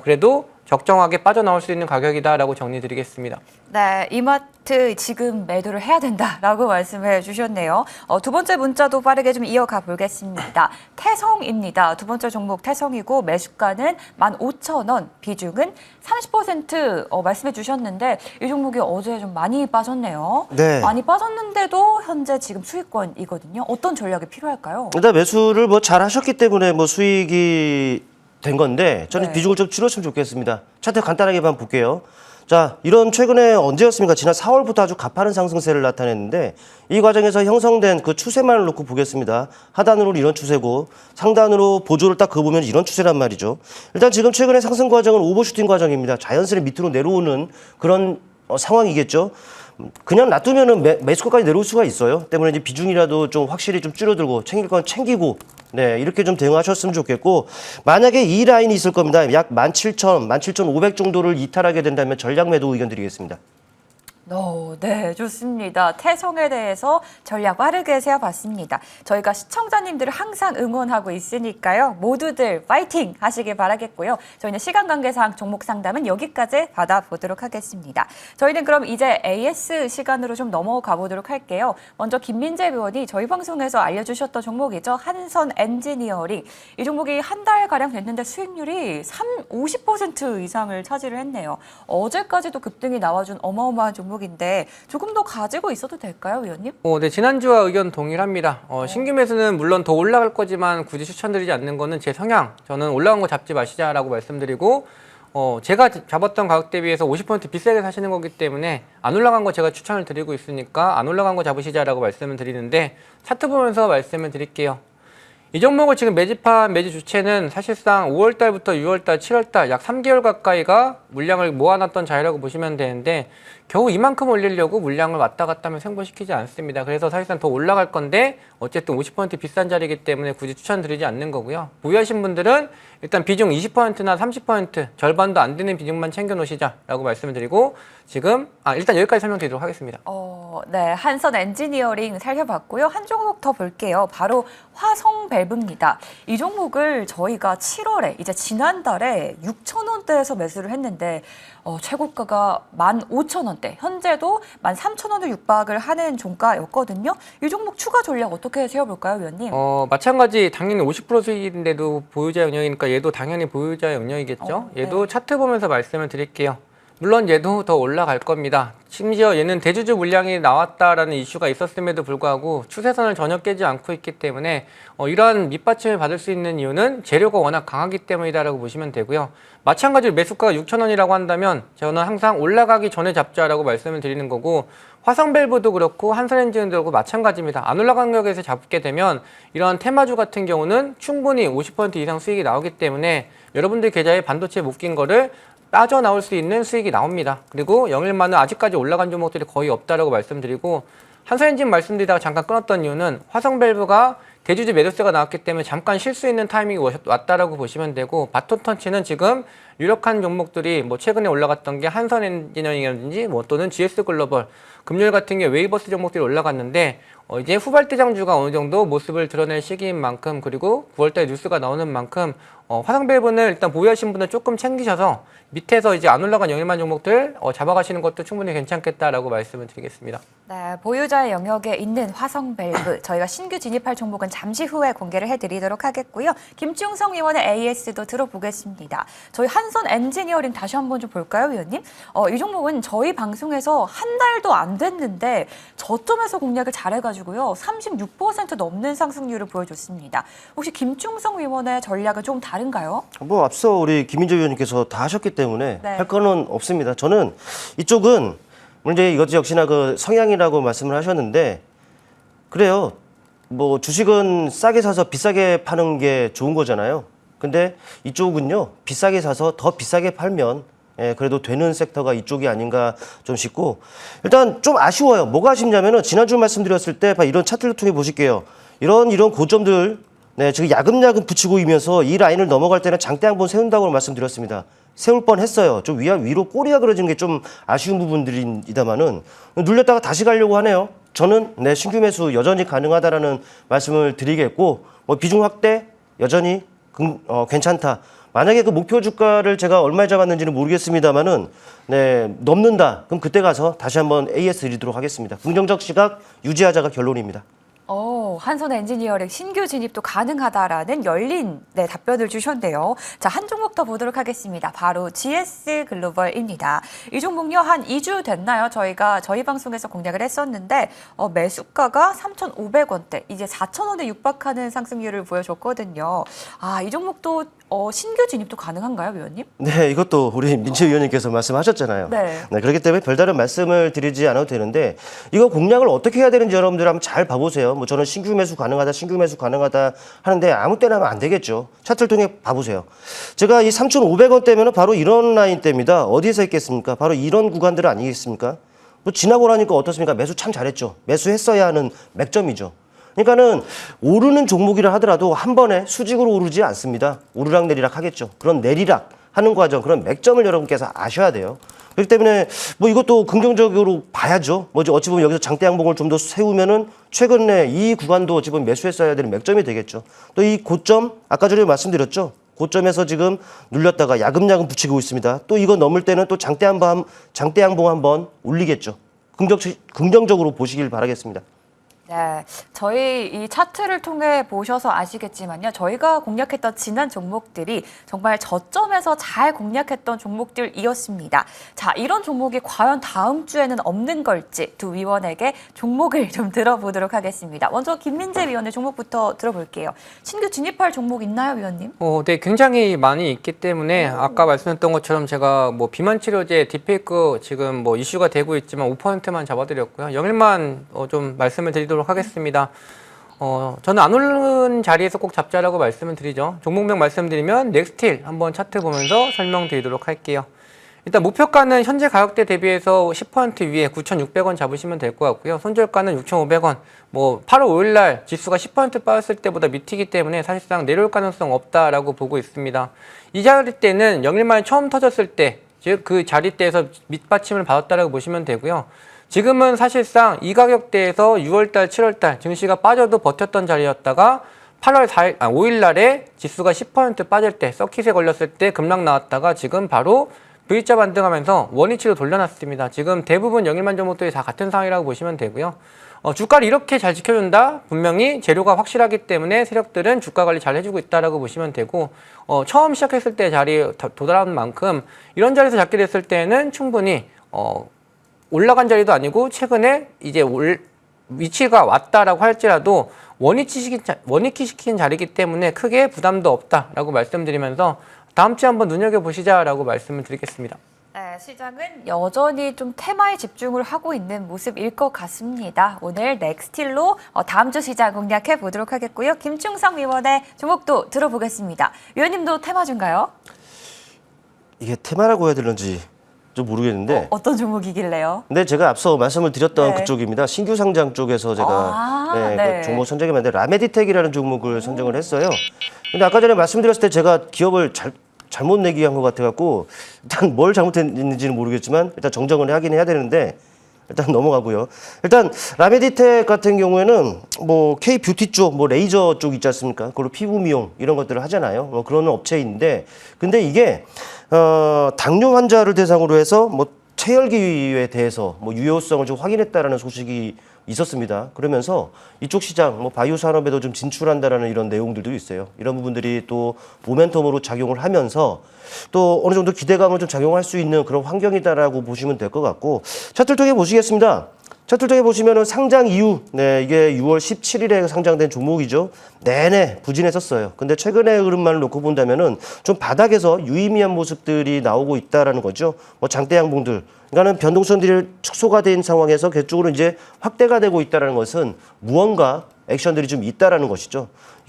그래도 적정하게 빠져나올 수 있는 가격이다라고 정리드리겠습니다. 네, 이마트 지금 매도를 해야 된다라고 말씀해 주셨네요. 두 번째 문자도 빠르게 좀 이어가 보겠습니다. 태성입니다. 두 번째 종목 태성이고 매수가는 15,000원, 비중은 30% 말씀해 주셨는데 이 종목이 어제 좀 많이 빠졌네요. 네. 많이 빠졌는데도 현재 지금 수익권이거든요. 어떤 전략이 필요할까요? 일단 매수를 뭐 잘 하셨기 때문에 뭐 수익이 된 건데 저는 네. 비중을 좀 줄였으면 좋겠습니다. 차트 간단하게 한번 볼게요. 자, 이런 최근에 언제였습니까? 지난 4월부터 아주 가파른 상승세를 나타냈는데 이 과정에서 형성된 그 추세만을 놓고 보겠습니다. 하단으로 이런 추세고 상단으로 보조를 딱 그어보면 이런 추세란 말이죠. 일단 지금 최근에 상승 과정은 오버슈팅 과정입니다. 자연스레 밑으로 내려오는 그런 상황이겠죠. 그냥 놔두면은 매수가까지 내려올 수가 있어요. 때문에 이제 비중이라도 좀 확실히 좀 줄여들고 챙길 건 챙기고 네, 이렇게 좀 대응하셨으면 좋겠고 만약에 이 라인이 있을 겁니다. 약 17,000, 17,500 정도를 이탈하게 된다면 전략 매도 의견 드리겠습니다. 네, 좋습니다. 태성에 대해서 전략 빠르게 세워봤습니다. 저희가 시청자님들을 항상 응원하고 있으니까요. 모두들 파이팅 하시길 바라겠고요. 저희는 시간 관계상 종목 상담은 여기까지 받아보도록 하겠습니다. 저희는 그럼 이제 AS 시간으로 좀 넘어가 보도록 할게요. 먼저 김민재 의원이 저희 방송에서 알려주셨던 종목이죠. 한선 엔지니어링. 이 종목이 한 달가량 됐는데 수익률이 50% 이상을 차지를 했네요. 어제까지도 급등이 나와준 어마어마한 종목 인데 조금 더 가지고 있어도 될까요, 위원님? 네, 지난주와 의견 동일합니다. 신규 매수는 물론 더 올라갈 거지만 굳이 추천드리지 않는 거는 제 성향. 저는 올라간 거 잡지 마시자라고 말씀드리고 제가 잡았던 가격 대비해서 50% 비싸게 사시는 거기 때문에 안 올라간 거 제가 추천을 드리고 있으니까 안 올라간 거 잡으시자라고 말씀을 드리는데 차트 보면서 말씀을 드릴게요. 이 종목을 지금 매집한 매집 주체는 사실상 5월달부터 6월달, 7월달 약 3개월 가까이가 물량을 모아놨던 자리라고 보시면 되는데 겨우 이만큼 올리려고 물량을 왔다 갔다 하면 생보시키지 않습니다. 그래서 사실상 더 올라갈 건데 어쨌든 50% 비싼 자리이기 때문에 굳이 추천드리지 않는 거고요. 보유하신 분들은 일단 비중 20%나 30% 절반도 안 되는 비중만 챙겨 놓으시자라고 말씀을 드리고 지금 일단 여기까지 설명드리도록 하겠습니다. 네, 한선 엔지니어링 살펴봤고요. 한 종목 더 볼게요. 바로 화성밸브입니다. 이 종목을 저희가 7월에 이제 지난달에 6,000원대에서 매수를 했는데 최고가가 15,000원대, 현재도 13,000원을 육박을 하는 종가였거든요. 이 종목 추가 전략 어떻게 세워볼까요, 위원님? 마찬가지 당연히 50% 수익인데도 보유자 영역이니까 얘도 당연히 보유자 영역이겠죠. 네. 얘도 차트 보면서 말씀을 드릴게요. 물론 얘도 더 올라갈 겁니다. 심지어 얘는 대주주 물량이 나왔다라는 이슈가 있었음에도 불구하고 추세선을 전혀 깨지 않고 있기 때문에 이러한 밑받침을 받을 수 있는 이유는 재료가 워낙 강하기 때문이다라고 보시면 되고요. 마찬가지로 매수가가 6,000원이라고 한다면 저는 항상 올라가기 전에 잡자라고 말씀을 드리는 거고, 화성밸브도 그렇고 한선엔진도 그렇고 마찬가지입니다. 안 올라간 가격에서 잡게 되면 이러한 테마주 같은 경우는 충분히 50% 이상 수익이 나오기 때문에 여러분들 계좌에 반도체 묶인 거를 빠져나올 수 있는 수익이 나옵니다. 그리고 영일만은 아직까지 올라간 종목들이 거의 없다라고 말씀드리고, 한선엔진 말씀드리다가 잠깐 끊었던 이유는 화성밸브가 대주주 매도세가 나왔기 때문에 잠깐 쉴 수 있는 타이밍이 왔다라고 보시면 되고, 바톤터치는 지금 유력한 종목들이 뭐 최근에 올라갔던 게 한선엔지니어링이라든지 뭐 또는 GS글로벌, 금요일 같은 게 웨이버스 종목들이 올라갔는데 이제 후발대장주가 어느 정도 모습을 드러낼 시기인 만큼, 그리고 9월달 뉴스가 나오는 만큼 화성밸브는 일단 보유하신 분들 조금 챙기셔서 밑에서 이제 안 올라간 영일만 종목들 잡아가시는 것도 충분히 괜찮겠다라고 말씀을 드리겠습니다. 네, 보유자의 영역에 있는 화성밸브, 저희가 신규 진입할 종목은 잠시 후에 공개를 해드리도록 하겠고요. 김충성 위원의 AS도 들어보겠습니다. 저희 한선엔지니어링 다시 한번 좀 볼까요, 위원님? 이 종목은 저희 방송에서 한 달도 안 됐는데 저점에서 공략을 잘해가지고요. 36% 넘는 상승률을 보여줬습니다. 혹시 김충성 위원의 전략은 좀 다른가요? 뭐 앞서 우리 김민재 위원님께서 다 하셨기 때문에 네. 할 거는 없습니다. 저는 이쪽은 이제 이것도 역시나 그 성향이라고 말씀을 하셨는데, 그래요. 뭐 주식은 싸게 사서 비싸게 파는 게 좋은 거잖아요. 근데 이쪽은요, 비싸게 사서 더 비싸게 팔면 그래도 되는 섹터가 이쪽이 아닌가 좀 싶고, 일단 좀 아쉬워요. 뭐가 아쉽냐면은 지난주 말씀드렸을 때 이런 차트를 통해 보실게요. 이런 고점들 지금 야금야금 붙이고 이면서 이 라인을 넘어갈 때는 장대 한번 세운다고 말씀드렸습니다. 세울 뻔했어요. 좀 위로 꼬리가 그려지는 게 좀 아쉬운 부분들이다마는 눌렸다가 다시 가려고 하네요. 저는 신규 매수 여전히 가능하다라는 말씀을 드리겠고, 뭐 비중 확대 여전히 괜찮다. 만약에 그 목표 주가를 제가 얼마에 잡았는지는 모르겠습니다만은 넘는다. 그럼 그때 가서 다시 한번 AS 드리도록 하겠습니다. 긍정적 시각 유지하자가 결론입니다. 한선엔지니어링 신규 진입도 가능하다라는 열린 답변을 주셨네요. 자, 한 종목 더 보도록 하겠습니다. 바로 GS글로벌입니다. 이 종목요, 한 2주 됐나요? 저희가 저희 방송에서 공략을 했었는데 매수가가 3,500원대, 이제 4,000원에 육박하는 상승률을 보여줬거든요. 이 종목도 신규 진입도 가능한가요, 위원님? 네, 이것도 우리 민채 위원님께서 말씀하셨잖아요. 네. 그렇기 때문에 별다른 말씀을 드리지 않아도 되는데, 이거 공략을 어떻게 해야 되는지 여러분들 한번 잘 봐보세요. 뭐 저는 신규 매수 가능하다 하는데 아무 때나 하면 안 되겠죠. 차트를 통해 봐보세요. 제가 이 3,500원대면 바로 이런 라인대입니다. 어디에서 했겠습니까? 바로 이런 구간들 아니겠습니까? 뭐 지나고 나니까 어떻습니까? 매수 참 잘했죠. 매수했어야 하는 맥점이죠. 그러니까는 오르는 종목이라 하더라도 한 번에 수직으로 오르지 않습니다. 오르락 내리락 하겠죠. 그런 내리락 하는 과정, 그런 맥점을 여러분께서 아셔야 돼요. 그렇기 때문에 뭐 이것도 긍정적으로 봐야죠. 뭐 어찌 보면 여기서 장대 양봉을 좀 더 세우면은 최근에 이 구간도 어찌 보면 매수했어야 되는 맥점이 되겠죠. 또 이 고점, 아까 전에 말씀드렸죠. 고점에서 지금 눌렸다가 야금야금 붙이고 있습니다. 또 이거 넘을 때는 또 장대 양봉 한번 올리겠죠. 긍정적으로 보시길 바라겠습니다. 네, 저희 이 차트를 통해 보셔서 아시겠지만요. 저희가 공략했던 지난 종목들이 정말 저점에서 잘 공략했던 종목들이었습니다. 자, 이런 종목이 과연 다음 주에는 없는 걸지 두 위원에게 종목을 좀 들어보도록 하겠습니다. 먼저 김민재 위원의 종목부터 들어볼게요. 신규 진입할 종목 있나요, 위원님? 네, 굉장히 많이 있기 때문에 아까 말씀했던 것처럼 제가 뭐 비만 치료제 딥페이크 지금 뭐 이슈가 되고 있지만 5%만 잡아드렸고요. 영일만 좀 말씀을 드리도록 하겠습니다. 저는 안 오른 자리에서 꼭 잡자라고 말씀을 드리죠. 종목명 말씀드리면 넥스틸 한번 차트 보면서 설명드리도록 할게요. 일단 목표가는 현재 가격대 대비해서 10% 위에 9,600원 잡으시면 될 것 같고요. 손절가는 6,500원. 뭐 8월 5일 날 지수가 10% 빠졌을 때보다 밑이기 때문에 사실상 내려올 가능성 없다라고 보고 있습니다. 이 자리 때는 영일만이 처음 터졌을 때, 즉 그 자리대에서 밑받침을 받았다라고 보시면 되고요. 지금은 사실상 이 가격대에서 6월달, 7월달 증시가 빠져도 버텼던 자리였다가 5일 날에 지수가 10% 빠질 때, 서킷에 걸렸을 때 급락 나왔다가 지금 바로 V자 반등하면서 원위치로 돌려놨습니다. 지금 대부분 영일만 종목들이 다 같은 상황이라고 보시면 되고요. 주가를 이렇게 잘 지켜준다? 분명히 재료가 확실하기 때문에 세력들은 주가 관리 잘 해주고 있다라고 보시면 되고, 처음 시작했을 때 자리에 도달하는 만큼 이런 자리에서 잡게 됐을 때는 충분히 올라간 자리도 아니고 최근에 이제 위치가 왔다라고 할지라도 원위치 시킨 자리이기 때문에 크게 부담도 없다라고 말씀드리면서 다음 주에 한번 눈여겨보시자라고 말씀을 드리겠습니다. 네, 시장은 여전히 좀 테마에 집중을 하고 있는 모습일 것 같습니다. 오늘 넥스틸로 다음 주 시장 공략해 보도록 하겠고요. 김충성 위원의 종목도 들어보겠습니다. 위원님도 테마주인가요? 이게 테마라고 해야 되는지 좀 모르겠는데. 어떤 종목이길래요? 근데 제가 앞서 말씀을 드렸던 네. 그쪽입니다. 신규 상장 쪽에서 제가 네. 그 종목 선정해 봤는데 라메디텍이라는 종목을 선정을 했어요. 근데 아까 전에 말씀드렸을 때 제가 기업을 잘못 얘기한 것 같아갖고 일단 뭘 잘못했는지는 모르겠지만 일단 정정을 하긴 해야 되는데 일단 넘어가고요. 일단 라메디텍 같은 경우에는 뭐 K 뷰티 쪽, 뭐 레이저 쪽 있지 않습니까? 그걸로 피부 미용 이런 것들을 하잖아요. 뭐 그런 업체인데 근데 이게 당뇨 환자를 대상으로 해서 뭐 체열기에 대해서 뭐 유효성을 좀 확인했다라는 소식이 있었습니다. 그러면서 이쪽 시장, 뭐 바이오 산업에도 좀 진출한다라는 이런 내용들도 있어요. 이런 부분들이 또 모멘텀으로 작용을 하면서 또 어느 정도 기대감을 좀 작용할 수 있는 그런 환경이다라고 보시면 될 것 같고 차트를 통해 보시겠습니다. 차트를 통해 보시면은 상장 이후, 이게 6월 17일에 상장된 종목이죠. 내내 부진했었어요. 근데 최근의 흐름만을 놓고 본다면은 좀 바닥에서 유의미한 모습들이 나오고 있다라는 거죠. 뭐 장대 양봉들. 그러니까는 변동성들이 축소가 된 상황에서 계속적으로 이제 확대가 되고 있다라는 것은 무언가 액션들이 좀 있다라는 것이죠.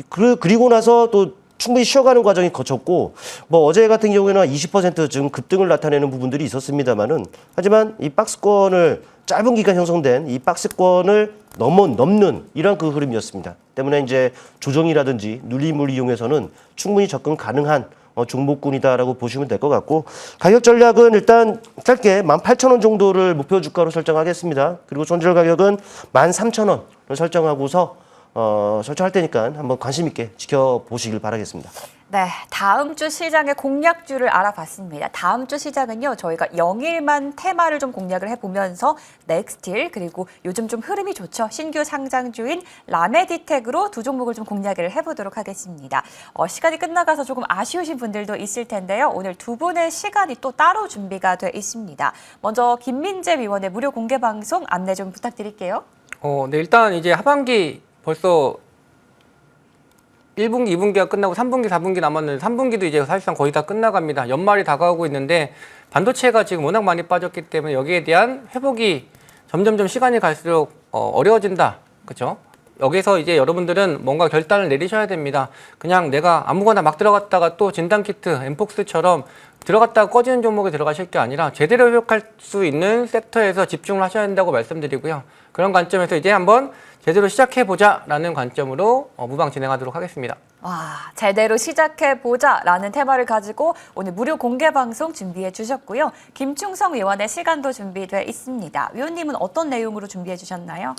그리고 나서 또 충분히 쉬어가는 과정이 거쳤고, 뭐 어제 같은 경우에는 20% 지금 급등을 나타내는 부분들이 있었습니다만은, 하지만 이 박스권을 짧은 기간 형성된 이 박스권을 넘는 이런 그 흐름이었습니다. 때문에 이제 조정이라든지 눌림을 이용해서는 충분히 접근 가능한 종목군이다라고 보시면 될 것 같고, 가격 전략은 일단 짧게 18,000원 정도를 목표 주가로 설정하겠습니다. 그리고 손절 가격은 13,000원을 설정하고서 설정할 테니까 한번 관심 있게 지켜보시길 바라겠습니다. 네, 다음 주 시장의 공략주를 알아봤습니다. 다음 주 시장은요, 저희가 영일만 테마를 좀 공략을 해보면서 넥스틸 그리고 요즘 좀 흐름이 좋죠. 신규 상장주인 라메디텍으로 두 종목을 좀 공략을 해보도록 하겠습니다. 시간이 끝나가서 조금 아쉬우신 분들도 있을 텐데요. 오늘 두 분의 시간이 또 따로 준비가 돼 있습니다. 먼저 김민재 위원의 무료 공개 방송 안내 좀 부탁드릴게요. 네, 일단 이제 하반기 벌써 1분기, 2분기가 끝나고 3분기, 4분기 남았는데 3분기도 이제 사실상 거의 다 끝나갑니다. 연말이 다가오고 있는데 반도체가 지금 워낙 많이 빠졌기 때문에 여기에 대한 회복이 점점점 시간이 갈수록 어려워진다. 그렇죠? 여기서 이제 여러분들은 뭔가 결단을 내리셔야 됩니다. 그냥 내가 아무거나 막 들어갔다가 또 진단키트, 엠폭스처럼 들어갔다가 꺼지는 종목에 들어가실 게 아니라 제대로 회복할 수 있는 섹터에서 집중을 하셔야 된다고 말씀드리고요. 그런 관점에서 이제 한번 제대로 시작해보자라는 관점으로 무방 진행하도록 하겠습니다. 와, 제대로 시작해보자라는 테마를 가지고 오늘 무료 공개 방송 준비해 주셨고요. 김충성 위원의 시간도 준비되어 있습니다. 위원님은 어떤 내용으로 준비해 주셨나요?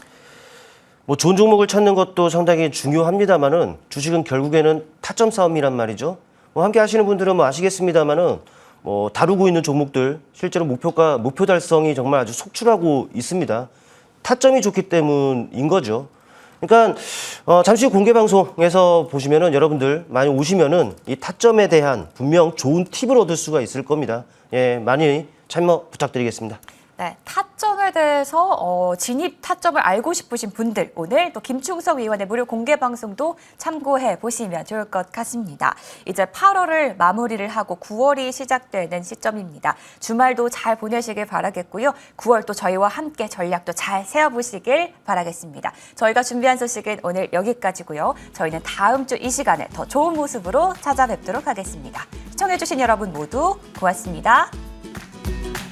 뭐 좋은 종목을 찾는 것도 상당히 중요합니다만은 주식은 결국에는 타점 싸움이란 말이죠. 뭐 함께 하시는 분들은 뭐 아시겠습니다만은 뭐 다루고 있는 종목들 실제로 목표 달성이 정말 아주 속출하고 있습니다. 타점이 좋기 때문인 거죠. 그러니까 잠시 후 공개 방송에서 보시면은 여러분들 많이 오시면은 이 타점에 대한 분명 좋은 팁을 얻을 수가 있을 겁니다. 예, 많이 참여 부탁드리겠습니다. 네, 타점에 대해서 진입 타점을 알고 싶으신 분들 오늘 또 김충성 위원의 무료 공개 방송도 참고해 보시면 좋을 것 같습니다. 이제 8월을 마무리를 하고 9월이 시작되는 시점입니다. 주말도 잘 보내시길 바라겠고요. 9월 또 저희와 함께 전략도 잘 세워보시길 바라겠습니다. 저희가 준비한 소식은 오늘 여기까지고요. 저희는 다음 주 이 시간에 더 좋은 모습으로 찾아뵙도록 하겠습니다. 시청해주신 여러분 모두 고맙습니다.